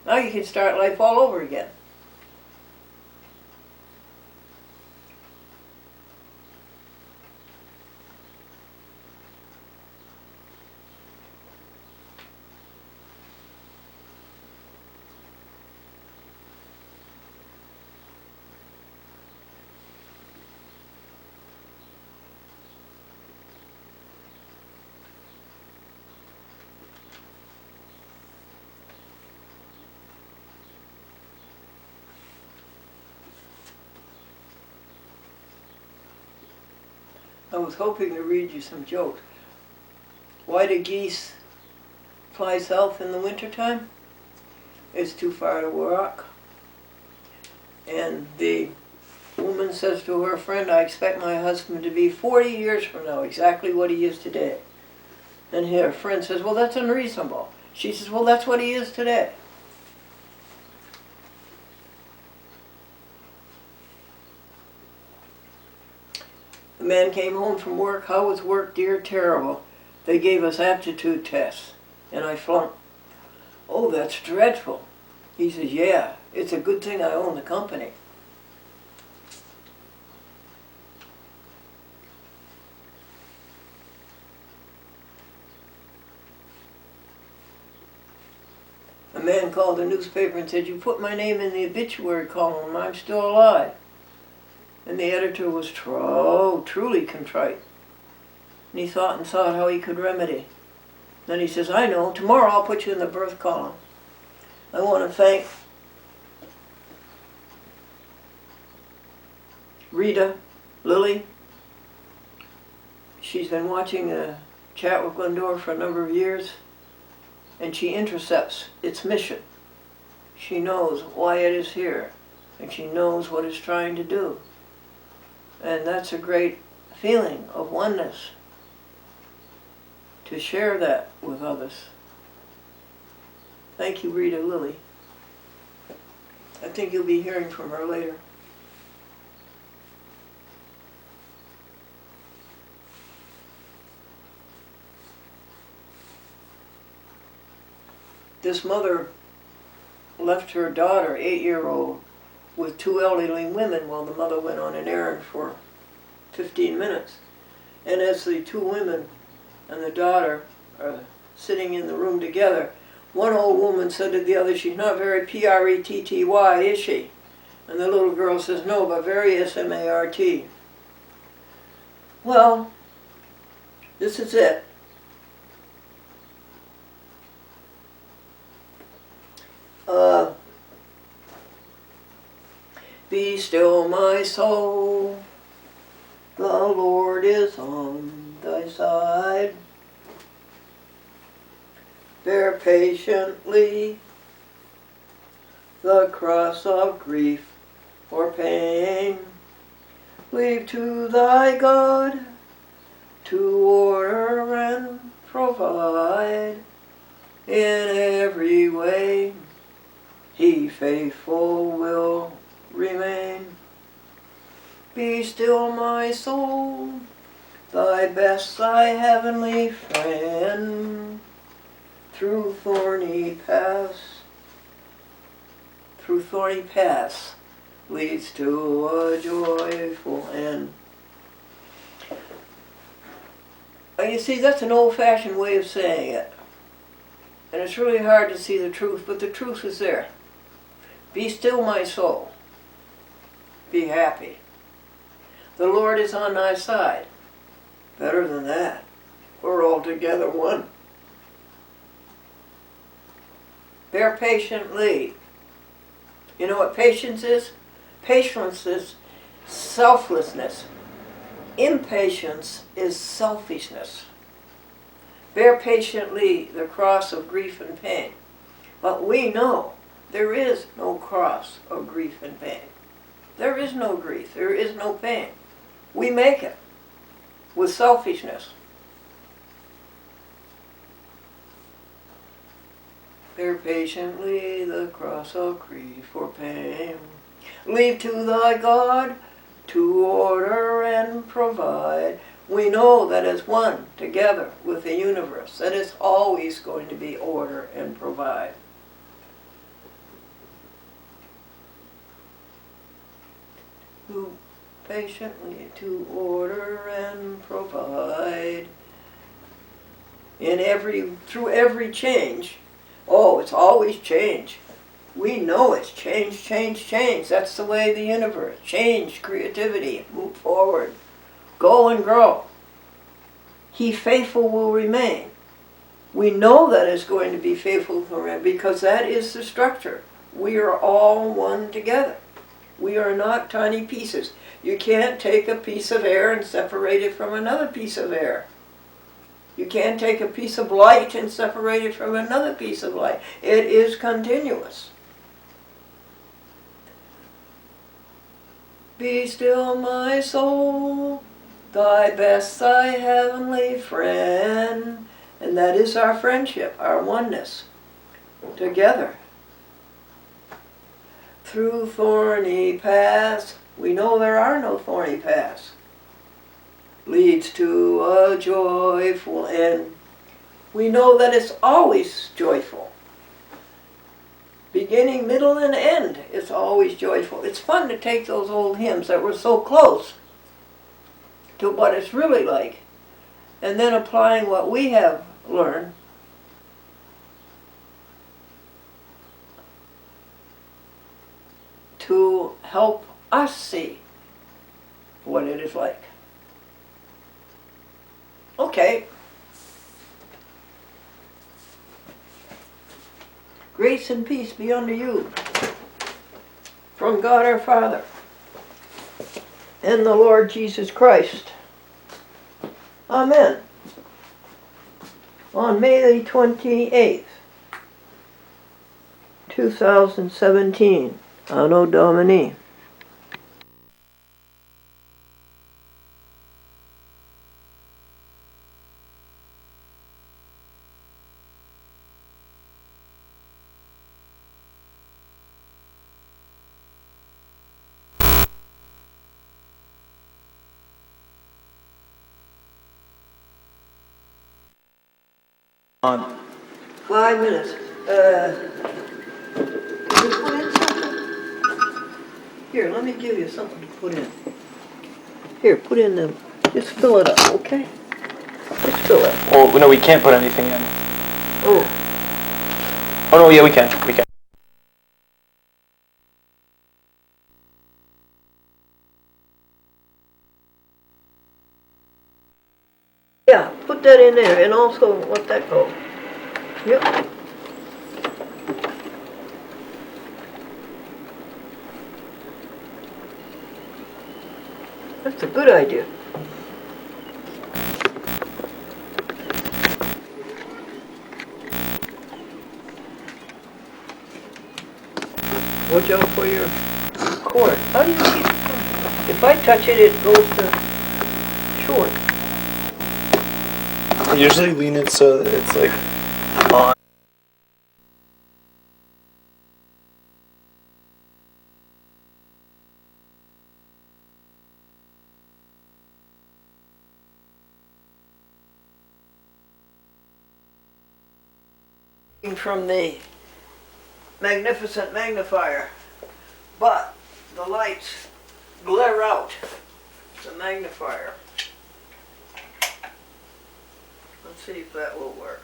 Now you can start life all over again. I was hoping to read you some jokes. Why do geese fly south in the wintertime? It's too far to walk. And the woman says to her friend, I expect my husband to be 40 years from now, exactly what he is today. And her friend says, well, that's unreasonable. She says, well, that's what he is today. The man came home from work. How was work, dear? Terrible. They gave us aptitude tests, and I flunked. Oh, that's dreadful. He says, yeah, it's a good thing I own the company. A man called the newspaper and said, you put my name in the obituary column, I'm still alive. And the editor was truly contrite. And he thought and thought how he could remedy. Then he says, I know, tomorrow I'll put you in the birth column. I want to thank Rita, Lily. She's been watching a chat with Glendora for a number of years, and she intercepts its mission. She knows why it is here, and she knows what it's trying to do. And that's a great feeling of oneness, to share that with others. Thank you, Rita Lily. I think you'll be hearing from her later. This mother left her daughter, 8-year-old, with 2 elderly women while the mother went on an errand for 15 minutes. And as the 2 women and the daughter are sitting in the room together, one old woman said to the other, she's not very P-R-E-T-T-Y, is she? And the little girl says, no, but very S-M-A-R-T. Well, this is it. Be still, my soul, the Lord is on thy side. Bear patiently the cross of grief or pain. Leave to thy God to order and provide in every way. He faithful will remain. Be still, my soul, thy best, thy heavenly friend. Through thorny paths leads to a joyful end. And you see, that's an old-fashioned way of saying it. And it's really hard to see the truth, but the truth is there. Be still, my soul. Be happy. The Lord is on thy side. Better than that. We're all together one. Bear patiently. You know what patience is? Patience is selflessness. Impatience is selfishness. Bear patiently the cross of grief and pain. But we know There is no cross of grief and pain. There is no grief. There is no pain. We make it with selfishness. Bear patiently the cross of grief or pain. Leave to thy God to order and provide. We know that as one together with the universe, that is always going to be order and provide. To patiently to order and provide. Through every change. Oh, it's always change. We know it's change, change, change. That's the way the universe. Change, creativity, move forward, go and grow. He faithful will remain. We know that it's going to be faithful to remain because that is the structure. We are all one together. We are not tiny pieces. You can't take a piece of air and separate it from another piece of air. You can't take a piece of light and separate it from another piece of light. It is continuous. Be still, my soul, thy best, thy heavenly friend. And that is our friendship, our oneness, together. Through thorny paths, we know there are no thorny paths, leads to a joyful end. We know that it's always joyful. Beginning, middle, and end, it's always joyful. It's fun to take those old hymns that were so close to what it's really like, and then applying what we have learned to help us see what it is like. Okay. Grace and peace be unto you from God our Father and the Lord Jesus Christ. Amen. On May the 28th, 2017, Anno Domini. On. 5 minutes. Can you put in something? Here, let me give you something to put in. Here, put in the, just fill it up, okay? Just fill it. Well, no, we can't put anything in. Oh, Oh no, yeah, we can. We can. yeah, put that in there and also let that go. Yep. That's a good idea. Watch out for your cord. How do you keep it from? If I touch it, it goes to short. I usually lean it so that it's like on. From the magnificent magnifier, but the lights glare out the magnifier. Let's see if that will work.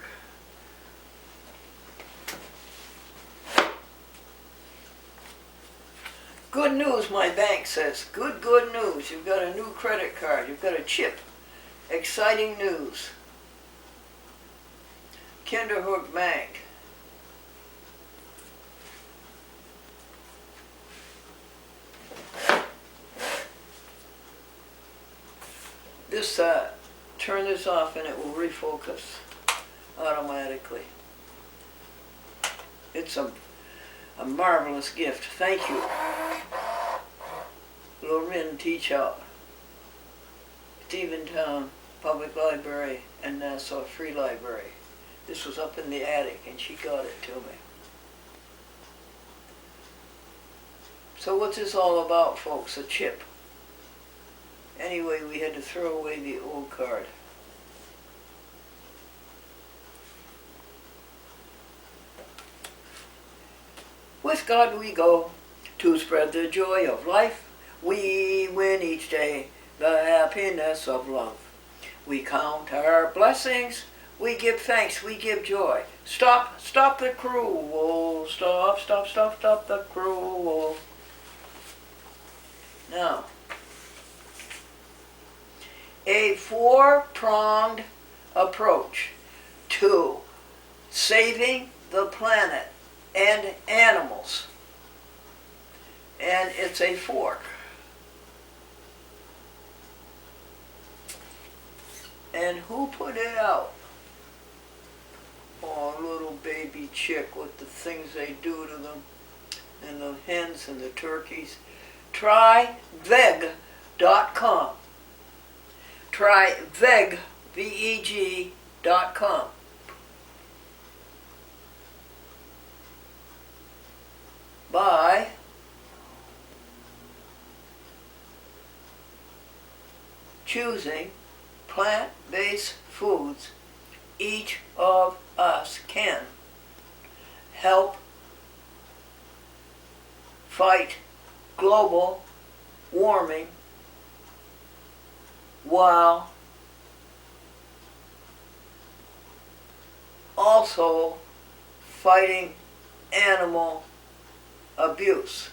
Good news, my bank says. Good news. You've got a new credit card. You've got a chip. Exciting news. Kinderhook Bank. This, turn this off and it will refocus automatically. It's a A marvelous gift. Thank you. Lorin Teachout, Steventown Public Library, and Nassau Free Library. This was up in the attic and she got it to me. So what's this all about, folks? A chip. Anyway, we had to throw away the old card. With God we go to spread the joy of life. We win each day the happiness of love. We count our blessings. We give thanks. We give joy. Stop the cruel. Stop the cruel. Now, a four-pronged approach to saving the planet and animals. And it's a fork. And who put it out? Oh, little baby chick with the things they do to them. And the hens and the turkeys. TryVeg.com. TryVeg, VEG.com. By choosing plant-based foods, each of us can help fight global warming while also fighting animal abuse.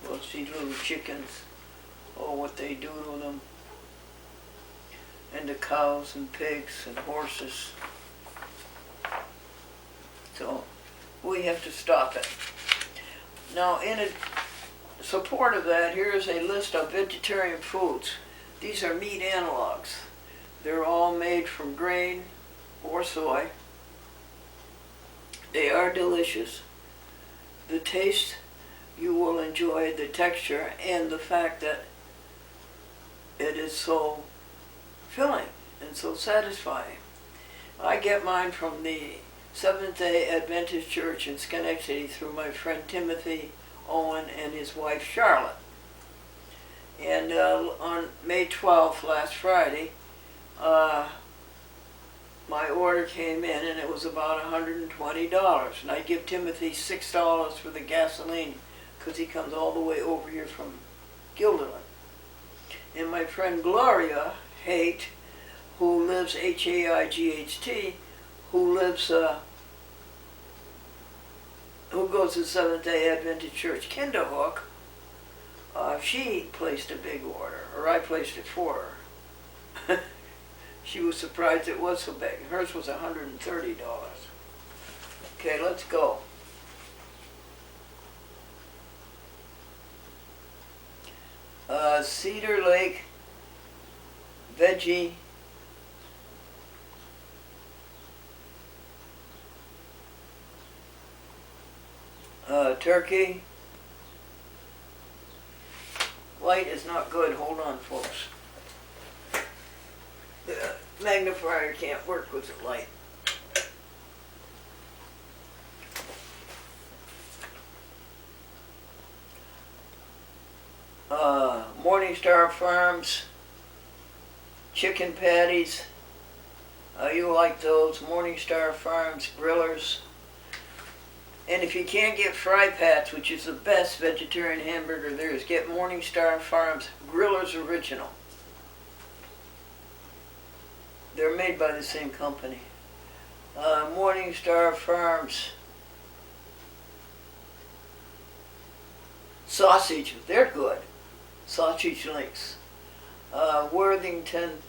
Well, see little chickens, oh, what they do to them, and the cows and pigs and horses. So we have to stop it. Now, in support of that, here is a list of vegetarian foods. These are meat analogs. They're all made from grain or soy. They are delicious. The taste you will enjoy, the texture, and the fact that it is so filling and so satisfying. I get mine from the Seventh-day Adventist Church in Schenectady through my friend Timothy Owen and his wife Charlotte. And on May 12th, last Friday, my order came in and it was about $120. And I give Timothy $6 for the gasoline because he comes all the way over here from Guilderland. And my friend Gloria Haight, who lives, H-A-I-G-H-T, who lives, who goes to Seventh-day Adventist Church, Kinderhook, she placed a big order, or I placed it for her. She was surprised it was so big. Hers was $130. Okay, let's go. Cedar Lake Veggie turkey. Light is not good. Hold on, folks. The magnifier can't work with the light. Morningstar Farms chicken patties. You like those Morningstar Farms grillers. And if you can't get Fry Pats, which is the best vegetarian hamburger there is, get Morningstar Farms Grillers Original. They're made by the same company. Morningstar Farms sausage, they're good. Sausage links. Worthington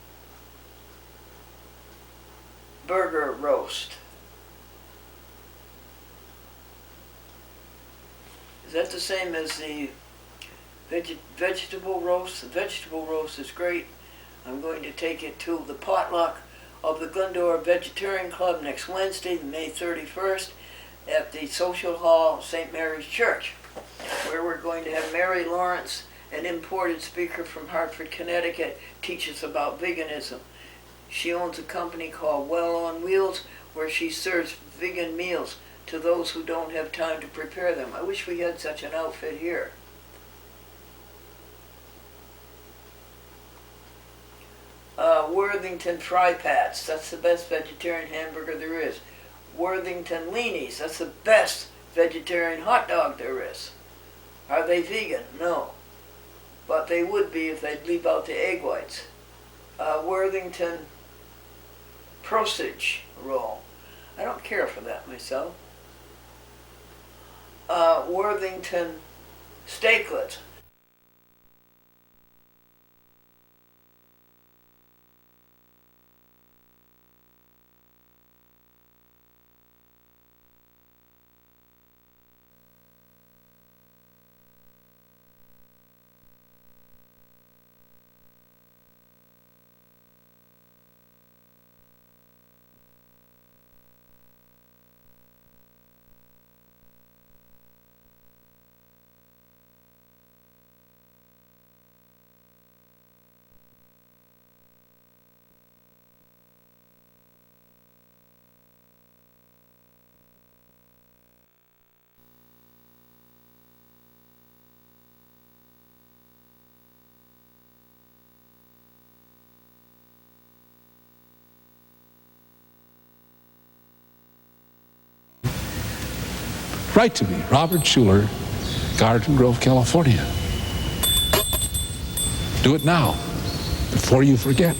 burger roast. Is that the same as the vegetable roast? The vegetable roast is great. I'm going to take it to the potluck of the Glendora Vegetarian Club next Wednesday, May 31st. at the Social Hall, St. Mary's Church, where we're going to have Mary Lawrence, an imported speaker from Hartford, Connecticut, teach us about veganism. She owns a company called Well on Wheels, where she serves vegan meals to those who don't have time to prepare them. I wish we had such an outfit here. Worthington Fry Pats, that's the best vegetarian hamburger there is. Worthington Leanies, that's the best vegetarian hot dog there is. Are they vegan? No. But they would be if they'd leave out the egg whites. Worthington Prosage roll. I don't care for that myself. Worthington Steaklets. Write to me, Robert Schuller, Garden Grove, California. Do it now, before you forget.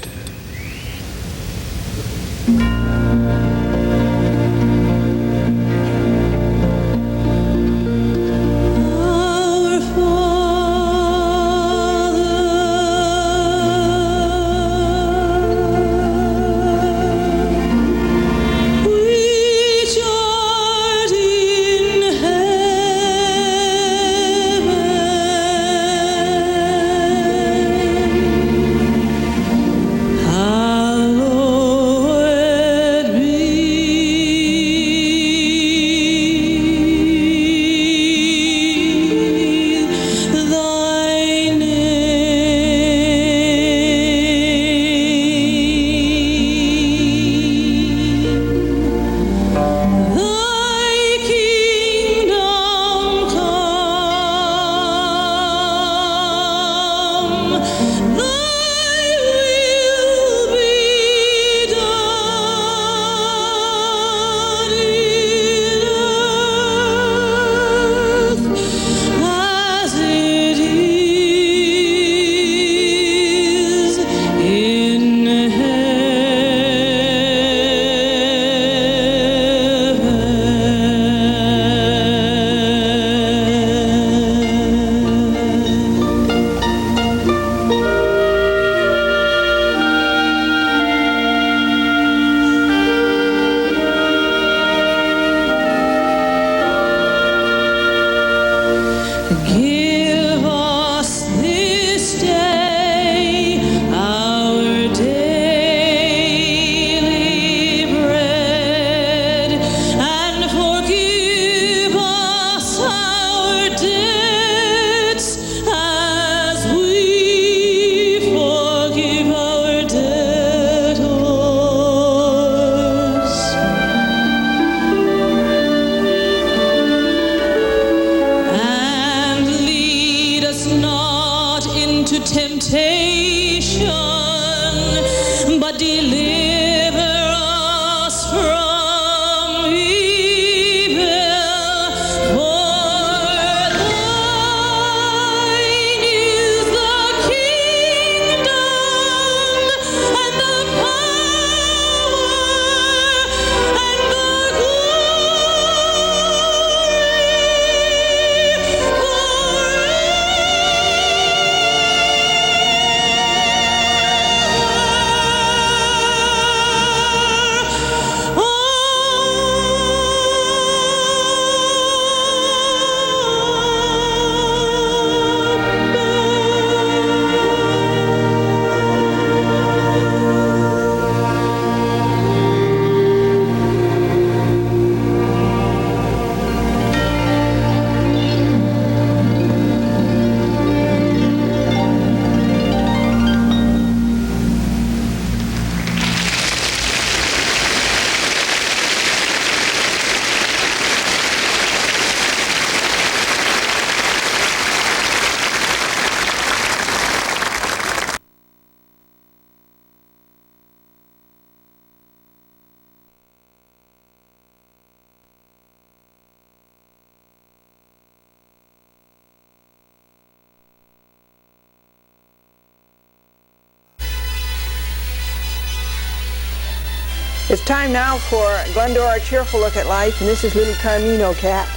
It's time now for Glendora Cheerful Look at Life, and this is little Carmino Cat.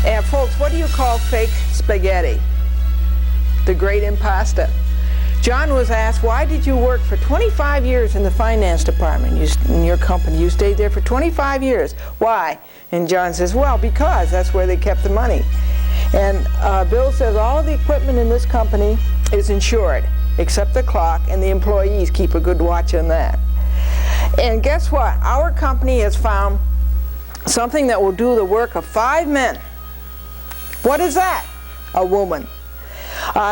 And folks, what do you call fake spaghetti? The great impasta. John was asked, why did you work for 25 years in the finance department in your company? You stayed there for 25 years. Why? And John says, well, because that's where they kept the money. And Bill says all of the equipment in this company is insured, except the clock, and the employees keep a good watch on that. And guess what? Our company has found something that will do the work of 5 men. What is that? A woman.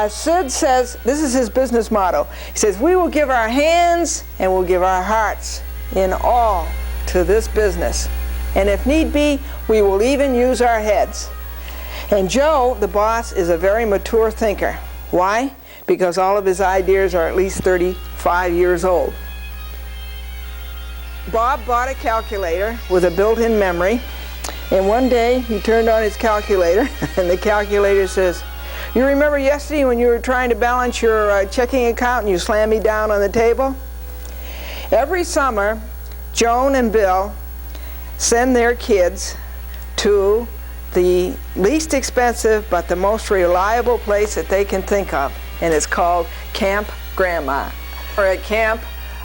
Sid says, this is his business motto. He says, we will give our hands and we'll give our hearts in all to this business. And if need be, we will even use our heads. And Joe, the boss, is a very mature thinker. Why? Because all of his ideas are at least 35 years old. Bob bought a calculator with a built-in memory, and one day he turned on his calculator and the calculator says, you remember yesterday when you were trying to balance your checking account and you slammed me down on the table? Every summer, Joan and Bill send their kids to the least expensive but the most reliable place that they can think of, and it's called Camp Grandma. We're at camp.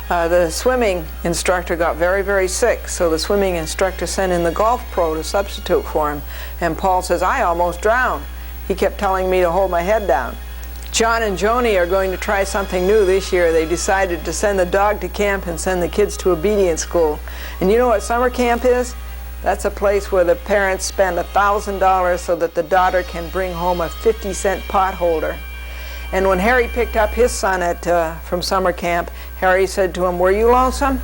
The swimming instructor got very, very sick, so the swimming instructor sent in the golf pro to substitute for him. And Paul says, I almost drowned. He kept telling me to hold my head down. John and Joni are going to try something new this year. They decided to send the dog to camp and send the kids to obedience school. And you know what summer camp is? That's a place where the parents spend $1,000 so that the daughter can bring home a 50-cent pot holder. And when Harry picked up his son from summer camp, Harry said to him, were you lonesome?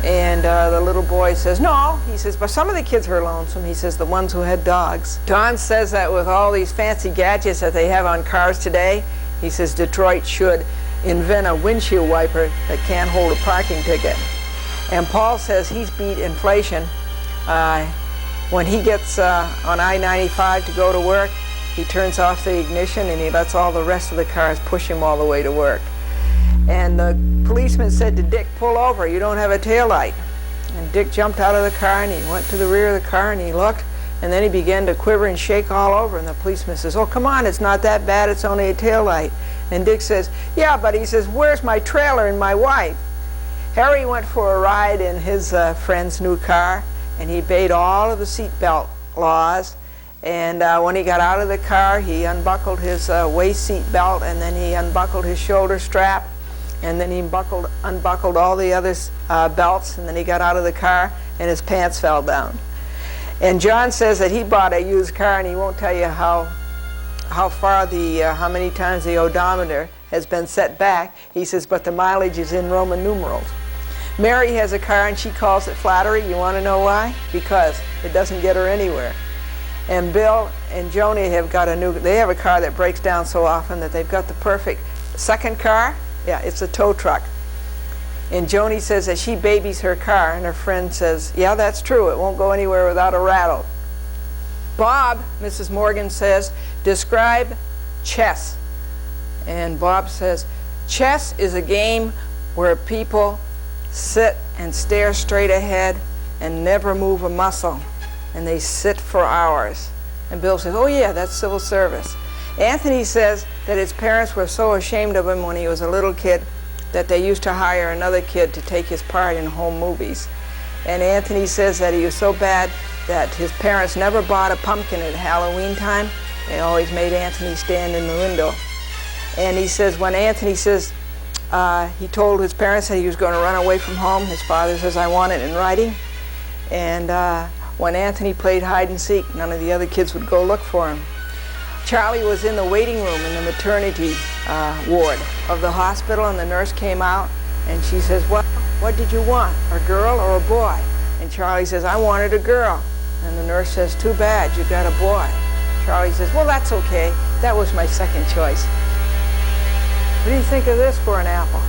And the little boy says, no. He says, but some of the kids were lonesome. He says, the ones who had dogs. Don says that with all these fancy gadgets that they have on cars today, he says Detroit should invent a windshield wiper that can't hold a parking ticket. And Paul says he's beat inflation. When he gets on I-95 to go to work, he turns off the ignition and he lets all the rest of the cars push him all the way to work. And the policeman said to Dick, pull over, you don't have a taillight. And Dick jumped out of the car and he went to the rear of the car and he looked, and then he began to quiver and shake all over, and the policeman says, oh, come on, it's not that bad, it's only a taillight. And Dick says, yeah, but he says, where's my trailer and my wife? Harry went for a ride in his friend's new car, and he obeyed all of the seatbelt laws. And when he got out of the car, he unbuckled his waist seat belt, and then he unbuckled his shoulder strap, and then he unbuckled all the other belts, and then he got out of the car, and his pants fell down. And John says that he bought a used car, and he won't tell you how many times the odometer has been set back. He says, but the mileage is in Roman numerals. Mary has a car, and she calls it flattery. You want to know why? Because it doesn't get her anywhere. And Bill and Joni have got they have a car that breaks down so often that they've got the perfect second car. Yeah, it's a tow truck. And Joni says that she babies her car, and her friend says, yeah, that's true, it won't go anywhere without a rattle. Bob, Mrs. Morgan says, describe chess. And Bob says, chess is a game where people sit and stare straight ahead and never move a muscle. And they sit for hours. And Bill says, oh yeah, that's civil service. Anthony says that his parents were so ashamed of him when he was a little kid that they used to hire another kid to take his part in home movies. And Anthony says that he was so bad that his parents never bought a pumpkin at Halloween time. They always made Anthony stand in the window. And he says when Anthony says he told his parents that he was going to run away from home, his father says, I want it in writing. And when Anthony played hide and seek, none of the other kids would go look for him. Charlie was in the waiting room in the maternity ward of the hospital, and the nurse came out and she says, well, what did you want, a girl or a boy? And Charlie says, I wanted a girl. And the nurse says, too bad, you got a boy. Charlie says, well, that's okay, that was my second choice. What do you think of this for an apple?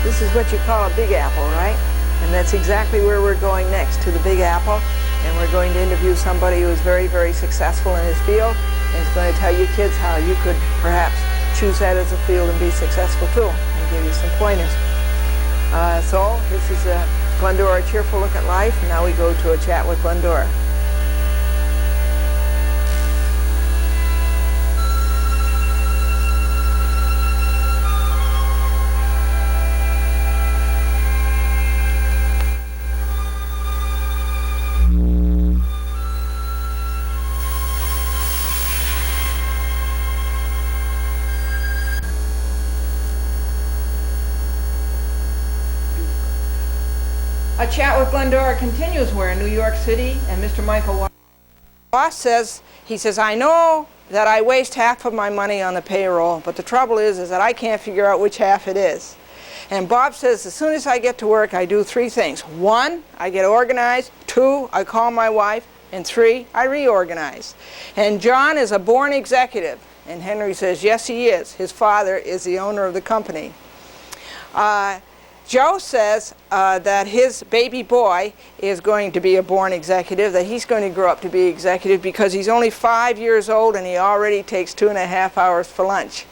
This is what you call a big apple, right? And that's exactly where we're going next, to the Big Apple. And we're going to interview somebody who is very, very successful in his field, and is going to tell you kids how you could perhaps choose that as a field and be successful too, and give you some pointers. So this is Glendora, Cheerful Look at Life. And now we go to a chat with Glendora. A chat with Glendora continues. We're in New York City, and Mr. Michael Boss says, I know that I waste half of my money on the payroll, but the trouble is that I can't figure out which half it is. And Bob says, as soon as I get to work, I do three things. One, I get organized. Two, I call my wife. And three, I reorganize. And John is a born executive. And Henry says, yes, he is. His father is the owner of the company. Joe says that his baby boy is going to be a born executive, that he's going to grow up to be executive because he's only 5 years old and he already takes 2.5 hours for lunch.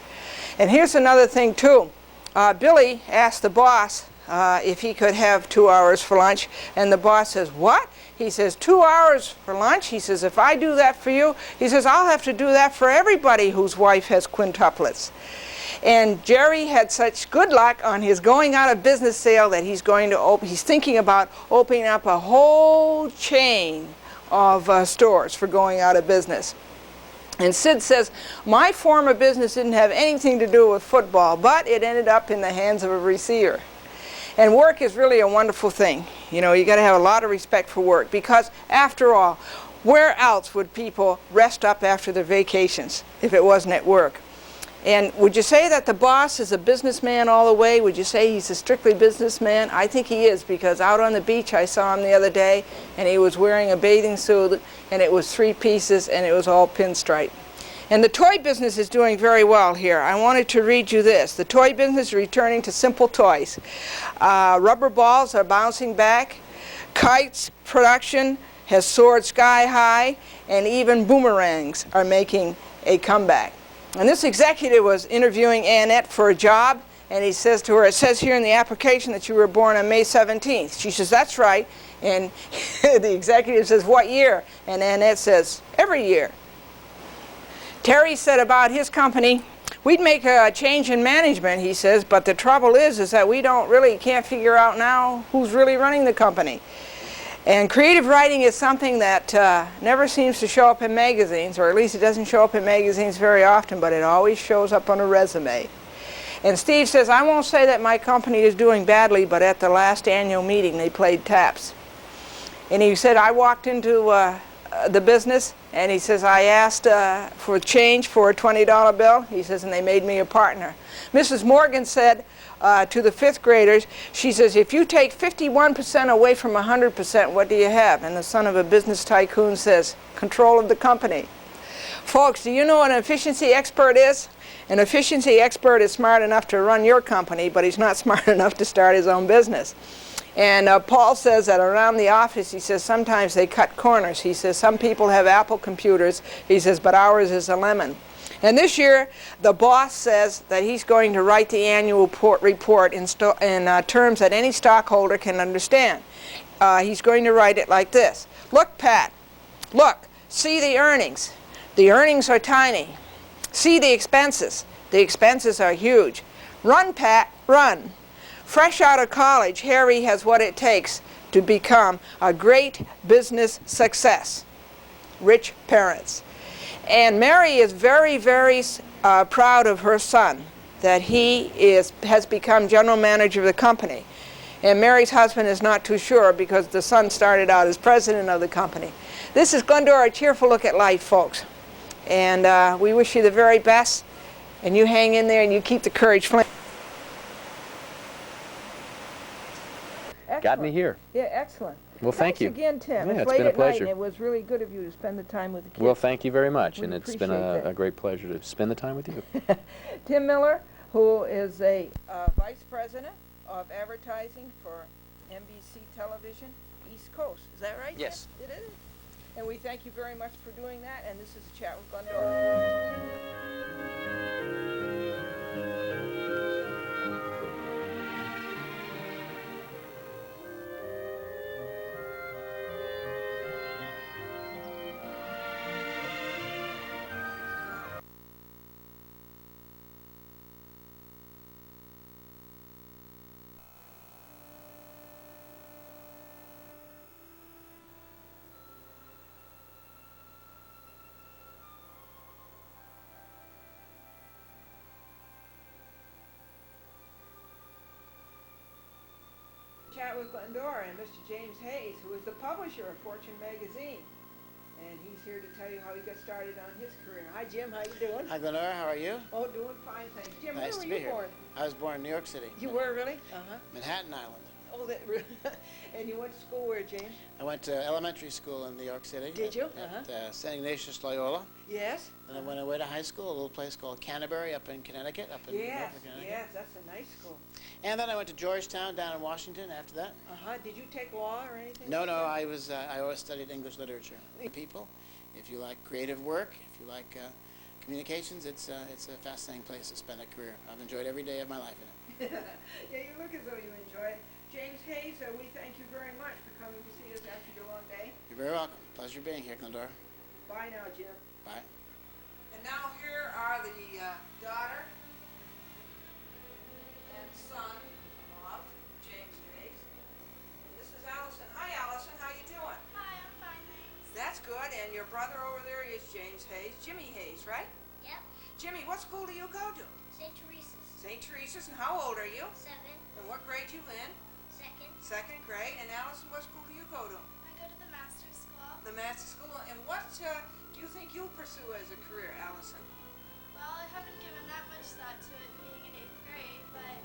And here's another thing too. Billy asked the boss if he could have 2 hours for lunch, and the boss says, what? He says, 2 hours for lunch? He says, if I do that for you, he says, I'll have to do that for everybody whose wife has quintuplets. And Jerry had such good luck on his going out of business sale that he's thinking about opening up a whole chain of stores for going out of business. And Sid says, my former business didn't have anything to do with football, but it ended up in the hands of a receiver. And work is really a wonderful thing. You know, you got to have a lot of respect for work because, after all, where else would people rest up after their vacations if it wasn't at work? And would you say that the boss is a businessman all the way? Would you say he's a strictly businessman? I think he is, because out on the beach I saw him the other day and he was wearing a bathing suit and it was 3 pieces and it was all pinstripe. And the toy business is doing very well here. I wanted to read you this. The toy business is returning to simple toys. Rubber balls are bouncing back. Kites production has soared sky high, and even boomerangs are making a comeback. And this executive was interviewing Annette for a job, and he says to her, it says here in the application that you were born on May 17th. She says, that's right. And the executive says, what year? And Annette says, every year. Terry said about his company, we'd make a change in management, he says, but the trouble is that we can't figure out now who's really running the company. And creative writing is something that never seems to show up in magazines, or at least it doesn't show up in magazines very often, but it always shows up on a resume. And Steve says, I won't say that my company is doing badly, but at the last annual meeting they played taps. And he said, I walked into the business, and he says, I asked for change for a $20 bill. He says, and they made me a partner. Mrs. Morgan said to the 5th graders, she says, if you take 51% away from 100%, what do you have? And the son of a business tycoon says, control of the company. Folks, do you know what an efficiency expert is? An efficiency expert is smart enough to run your company, but he's not smart enough to start his own business. And Paul says that around the office, he says, sometimes they cut corners. He says, some people have Apple computers. He says, but ours is a lemon. And this year, the boss says that he's going to write the annual report in terms that any stockholder can understand. He's going to write it like this. Look, Pat, look, see the earnings. The earnings are tiny. See the expenses. The expenses are huge. Run, Pat, run. Fresh out of college, Harry has what it takes to become a great business success. Rich parents. And Mary is very, very proud of her son, that he has become general manager of the company. And Mary's husband is not too sure because the son started out as president of the company. This is Glendora, Cheerful Look at Life, folks. And we wish you the very best. And you hang in there and you keep the courage flame. Got me here. Yeah, excellent. Well, thank you. Thanks again, Tim. Yeah, It's it's late been a at night, pleasure. and it was really good of you to spend the time with the kids. Well, thank you very much, We and it's been appreciate that. a great pleasure to spend the time with you. Tim Miller, who is a vice president of advertising for NBC Television East Coast. Is that right? Yes. Tim? It is. And we thank you very much for doing that, and this is a chat with Glendora. with Glendora and Mr. James Hayes, who is the publisher of Fortune magazine. And he's here to tell you how he got started on his career. Hi, Jim. How you doing? Hi, Glendora. How are you? Oh, doing fine, thanks. Jim, Nice where to were be you here. born? I was born in New York City. You were really? Uh-huh. Manhattan Island. Oh, that and you went to school where, James? I went to elementary school in New York City. Did you? At St. Ignatius Loyola. Yes. And I went away to high school, a little place called Canterbury up in Connecticut. Yes, Connecticut. yes, that's a nice school. And then I went to Georgetown down in Washington after that. Uh-huh. Did you take law or anything? No, like no, that? I always studied English literature. People, if you like creative work, if you like communications, it's a fascinating place to spend a career. I've enjoyed every day of my life in it. Yeah, you look as though you enjoy it. James Hayes, we thank you very much for coming to see us after your long day. You're very welcome. Pleasure being here, Glendora. Bye now, Jim. Bye. And now here are the daughter and son of James Hayes. This is Allison. Hi, Allison. How you doing? Hi, I'm fine, thanks. That's good. And your brother over there is James Hayes, Jimmy Hayes, right? Yep. Jimmy, what school do you go to? St. Teresa's. St. Teresa's. And how old are you? 7. And what grade you in? 2nd. Second grade. And Allison, what school do you go to? I go to the master's school. The master school. And what do you think you'll pursue as a career, Allison? Well, I haven't given that much thought to it being in 8th grade, but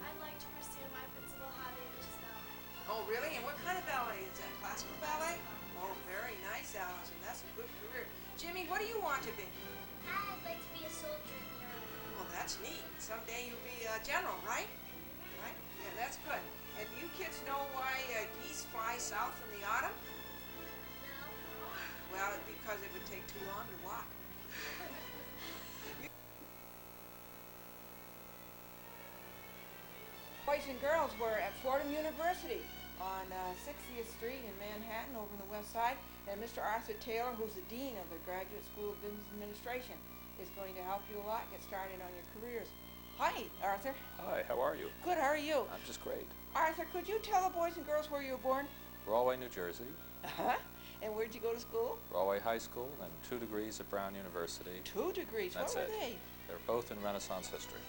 I'd like to pursue my principal hobby, which is ballet. Oh, really? And what kind of ballet is that? Classical ballet? Oh, very nice, Allison. That's a good career. Jimmy, what do you want to be? I'd like to be a soldier in the army. Well, that's neat. Someday you'll be a general, right? Right? Yeah, that's good. And you kids know why geese fly south in the autumn? No. Well, because it would take too long to walk. Boys and girls were at Fordham University on 60th Street in Manhattan over on the west side. And Mr. Arthur Taylor, who's the Dean of the Graduate School of Business Administration, is going to help you a lot get started on your careers. Hi, Arthur. Hi, how are you? Good, how are you? I'm just great. Arthur, could you tell the boys and girls where you were born? Rahway, New Jersey, Uh-huh. And where'd you go to school? Rahway High School, and 2 degrees at Brown University. 2 degrees. That's what were it. they? They're both in Renaissance history.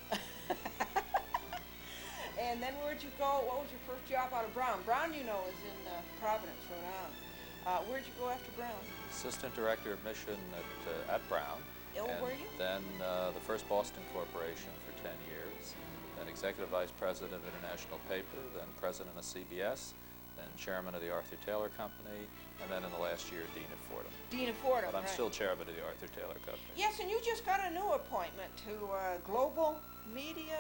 And then where'd you go? What was your first job out of Brown? Brown, you know, is in Providence, Rhode Island. Where'd you go after Brown? Assistant Director of Mission at Brown. Oh, and were you? Then the First Boston Corporation for 10 years. Then Executive Vice President of International Paper. Then President of CBS. Then Chairman of the Arthur Taylor Company. And then in the last year, Dean at Fordham. Dean of Fordham, But I'm right. still Chairman of the Arthur Taylor Company. Yes, and you just got a new appointment to Global Media.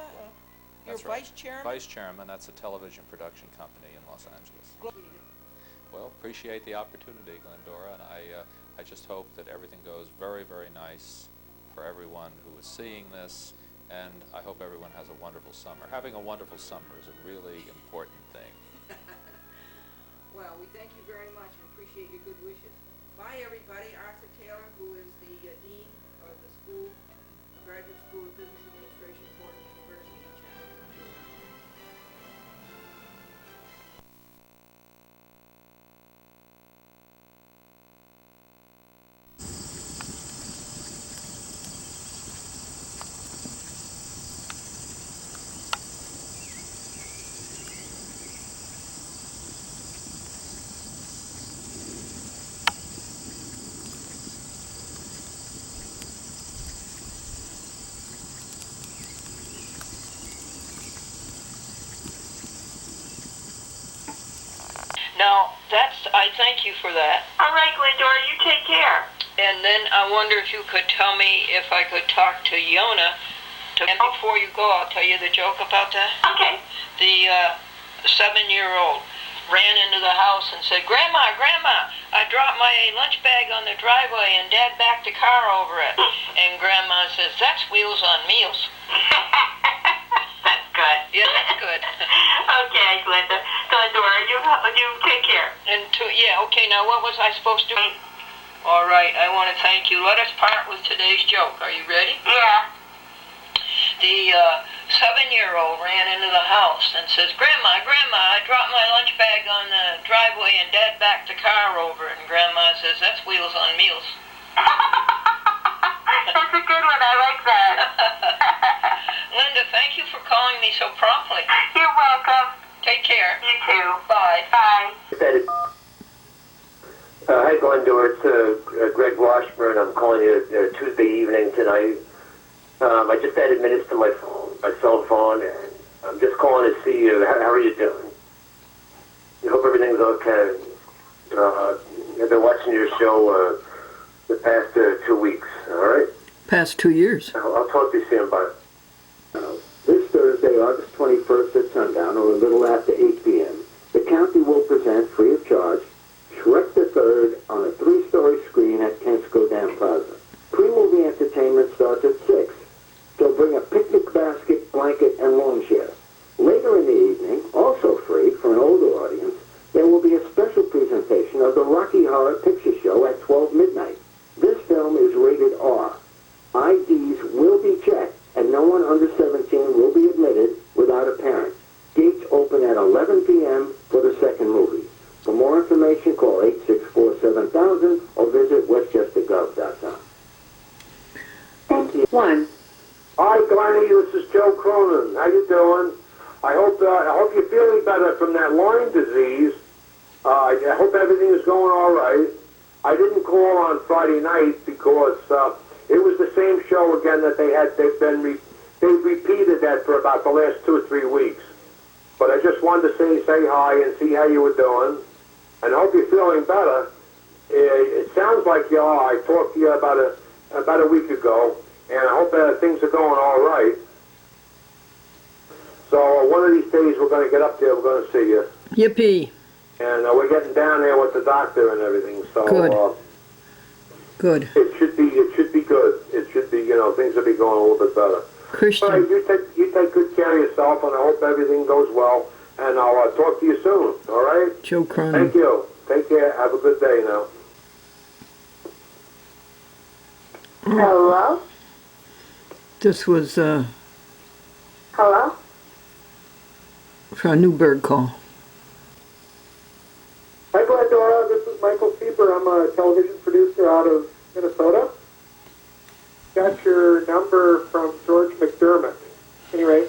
You're That's right. Vice Chairman? Vice Chairman, that's a television production company in Los Angeles. Well, appreciate the opportunity, Glendora, and I just hope that everything goes very, very nice for everyone who is seeing this, and I hope everyone has a wonderful summer. Having a wonderful summer is a really important thing. Well, we thank you very much and appreciate your good wishes. Bye, everybody. Arthur Taylor, who is the Dean of the school, Graduate School of Business Administration, Fordham University in Chattanooga. Now, I thank you for that. All right, Glendora, you take care. And then I wonder if you could tell me if I could talk to Yona. And before you go, I'll tell you the joke about that. Okay. The 7-year-old ran into the house and said, Grandma, Grandma, I dropped my lunch bag on the driveway and Dad backed the car over it. And Grandma says, that's Wheels on Meals. That's good. Yeah, that's good. Okay, Glendora, you take care. And okay, now what was I supposed to do? All right, I want to thank you. Let us part with today's joke. Are you ready? Yeah. The 7-year-old ran into the house and says, Grandma, Grandma, I dropped my lunch bag on the driveway and Dad backed the car over it. And Grandma says, that's Wheels on Meals. That's a good one. I like that. Linda, thank you for calling me so promptly. You're welcome. Take Take care. You too. Bye. Bye. Hi, Glendora. It's Greg Washburn. I'm calling you Tuesday evening tonight. I just added minutes to my cell phone. I'm just calling to see you. How are you doing? I hope everything's okay. I've been watching your show the past 2 weeks. All right? Past 2 years. I'll talk to you soon. Bye. This Thursday, August 21st at sundown, or a little after 8 p.m., the county will present, free of charge, Shrek the Third on a 3-story screen at Kensco Dam Plaza. Pre-movie entertainment starts at 6, so bring a picnic basket, blanket, and lawn chair. Later in the evening, also free for an older audience, there will be a special presentation of the Rocky Horror Picture Show at 12 midnight. This film is rated R. IDs will be checked, and no one under 17 will be admitted without a parent. Gates open at 11 p.m. for the second movie. For more information, call 864-7000 or visit westchestergov.com. Thank you. 1. Hi, Glennie. This is Joe Cronin. How you doing? I hope you're feeling better from that Lyme disease. I hope everything is going all right. I didn't call on Friday night because it was the same show again that they've repeated that for about the last 2 or 3 weeks. But I just wanted to say hi and see how you were doing, and hope you're feeling better. It sounds like you are. I talked to you about a week ago, and I hope things are going all right. So one of these days we're going to get up there. We're going to see you. Yippee. And we're getting down there with the doctor and everything. So Good. Good. It should be good. It should be, things will be going a little bit better. Christian. All right, you take good care of yourself, and I hope everything goes well. And I'll talk to you soon. All right? Joe Cronin. Thank you. Take care. Have a good day now. Hello? This was Hello? for a new bird call. Hi, Glendora. This is Michael Sieber. I'm a television producer out of Minnesota. Got your number from George McDermott. Anyway,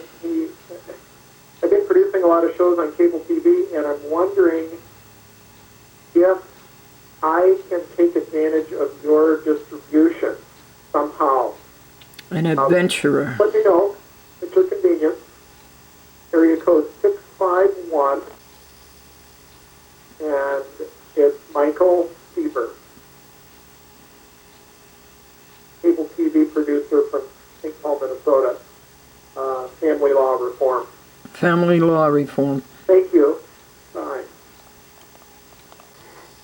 I've been producing a lot of shows on cable TV, and I'm wondering if I can take advantage of your distribution somehow. An adventurer. Let me know at your convenience. Area code 651, and it's Michael Sieber, cable TV producer from St. Paul, Minnesota. Family law reform. Family law reform. Thank you. Bye.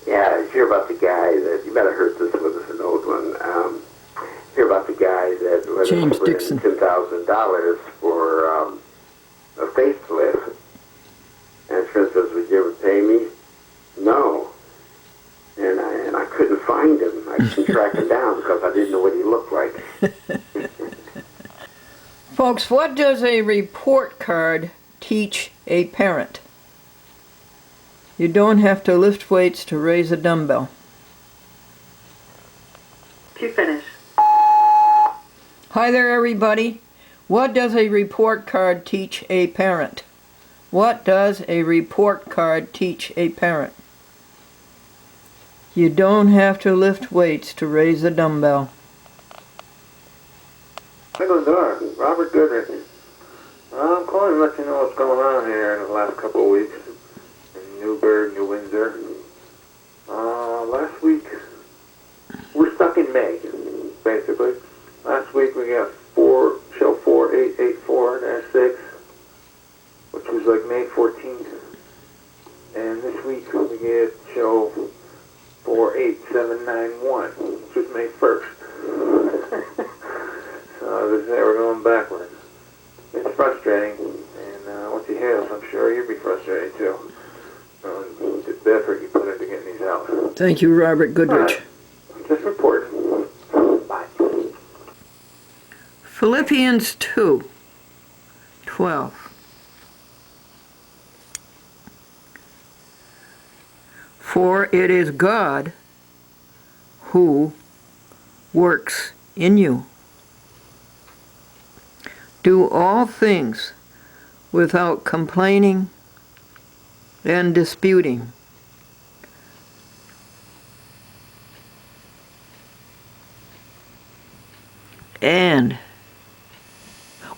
Yeah, I hear about the guy that, you better heard this one, this is an old one. Hear about the guy that was James Dixon. $10,000 for a facelift. And Fred says, would you ever pay me? No. And I couldn't find him. I couldn't track him down because I didn't know what he looked like. Folks, what does a report card teach a parent? You don't have to lift weights to raise a dumbbell. To finish. Hi there, everybody. What does a report card teach a parent? What does a report card teach a parent? You don't have to lift weights to raise a dumbbell. Hi, Glendora. Robert Goodrich. I'm calling to let you know what's going on here in the last couple of weeks in Newburgh, New Windsor. Last week, we're stuck in May, basically. Last week we got show 4884-6, which was like May 14th. And this week we get show 48791, which was May 1st. So this is we're going backwards. It's frustrating, and once you hear this, I'm sure you'll be frustrated too. The effort you put into getting these out. Thank you, Robert Goodrich. Just reporting. Bye. Philippians 2:12. For it is God who works in you. Do all things without complaining and disputing.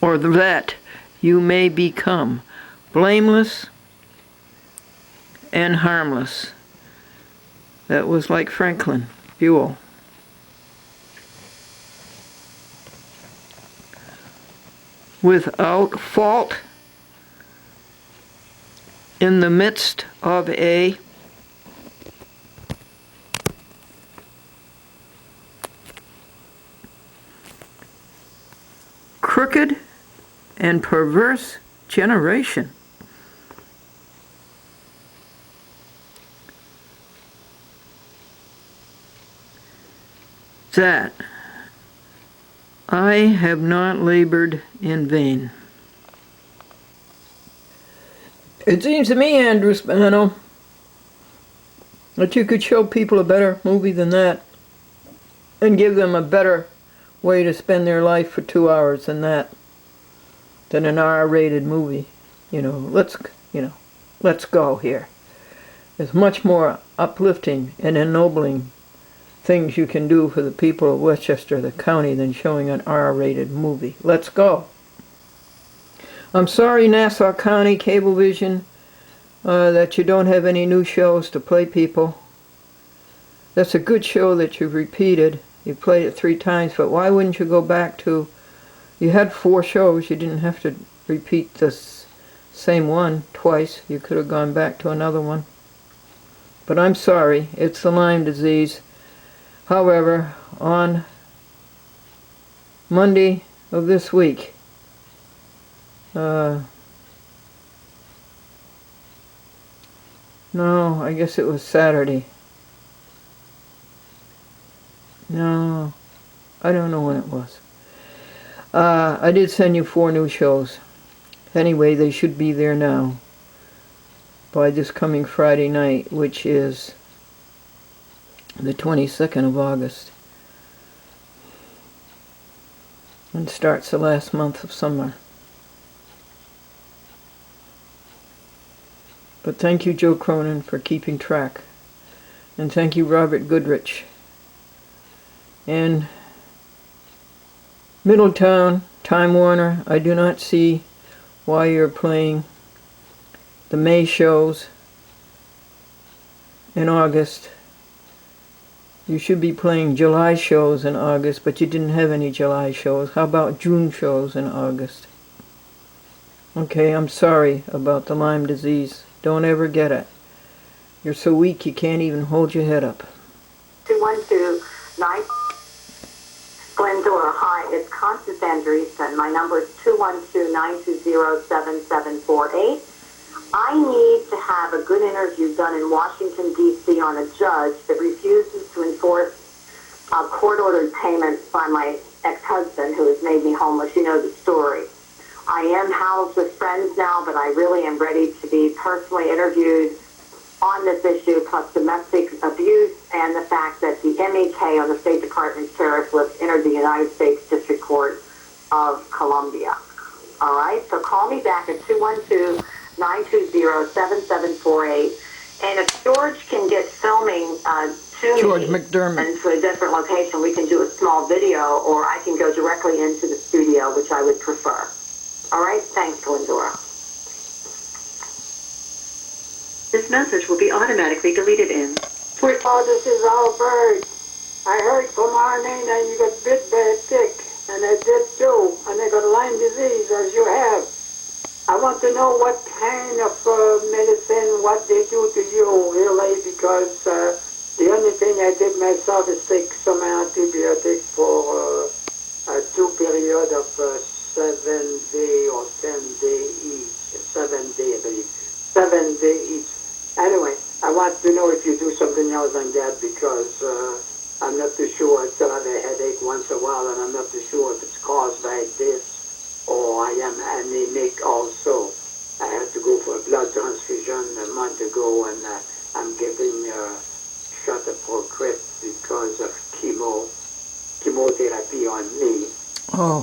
Or that you may become blameless and harmless. That was like Franklin Buell. Without fault in the midst of a crooked and perverse generation. That I have not labored in vain. It seems to me, Andrew Spano, that you could show people a better movie than that and give them a better way to spend their life for 2 hours than that, than an R-rated movie. Let's go here. There's much more uplifting and ennobling things you can do for the people of Westchester, the county, than showing an R-rated movie. Let's go. I'm sorry, Nassau County Cablevision, that you don't have any new shows to play people. That's a good show that you've repeated. You played it 3 times, but why wouldn't you go back to... You had 4 shows. You didn't have to repeat this same one twice. You could have gone back to another one. But I'm sorry. It's the Lyme disease. However, on Monday of this week, no, I guess it was Saturday. No, I don't know when it was. I did send you 4 new shows. Anyway, they should be there now by this coming Friday night, which is the 22nd of August, and starts the last month of summer. But thank you, Joe Cronin, for keeping track. And thank you, Robert Goodrich. And Middletown, Time Warner, I do not see why you're playing the May shows in August. You should be playing July shows in August, but you didn't have any July shows. How about June shows in August? Okay, I'm sorry about the Lyme disease. Don't ever get it. You're so weak you can't even hold your head up. 212-9... Glendora, hi, it's Constance Andreessen. My number is 212-920-7748. I need to have a good interview done in Washington, D.C. on a judge that refuses to enforce court-ordered payments by my ex-husband who has made me homeless. You know the story. I am housed with friends now, but I really am ready to be personally interviewed on this issue, plus domestic abuse and the fact that the MEK on the State Department sheriff list entered the United States District Court of Columbia. All right, so call me back at 212-920-7748. And if George can get filming George McDermott. And to a different location, we can do a small video, or I can go directly into the studio, which I would prefer. All right, thanks, Glendora. This message will be automatically deleted in... This is Albert. I heard from Arlene that you got bit by a tick, and I did too, and I got Lyme disease, as you have. I want to know what kind of medicine, what they do to you, really, because the only thing I did myself is take some antibiotic for 2 periods of 7 day or 10 day each. 7 day, I believe. 7 day each. Anyway, I want to know if you do something else than that, because I'm not too sure. I still have a headache once in a while, and I'm not too sure if it's caused by this or I am anemic also. I had to go for a blood transfusion a month ago, and I'm getting a shot of Procrit because of chemotherapy on me.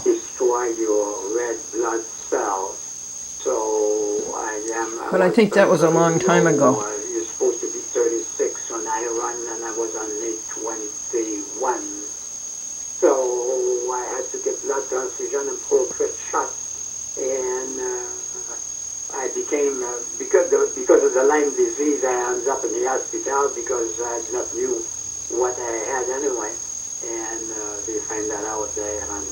Destroy your red blood cells. So I But I think that was a long time ago. You're supposed to be 36 when I run, and I was only 21. So I had to get blood transfusion and full-fit shot. And I became, because of the Lyme disease, I ended up in the hospital because I did not knew what I had anyway. And they found that out there on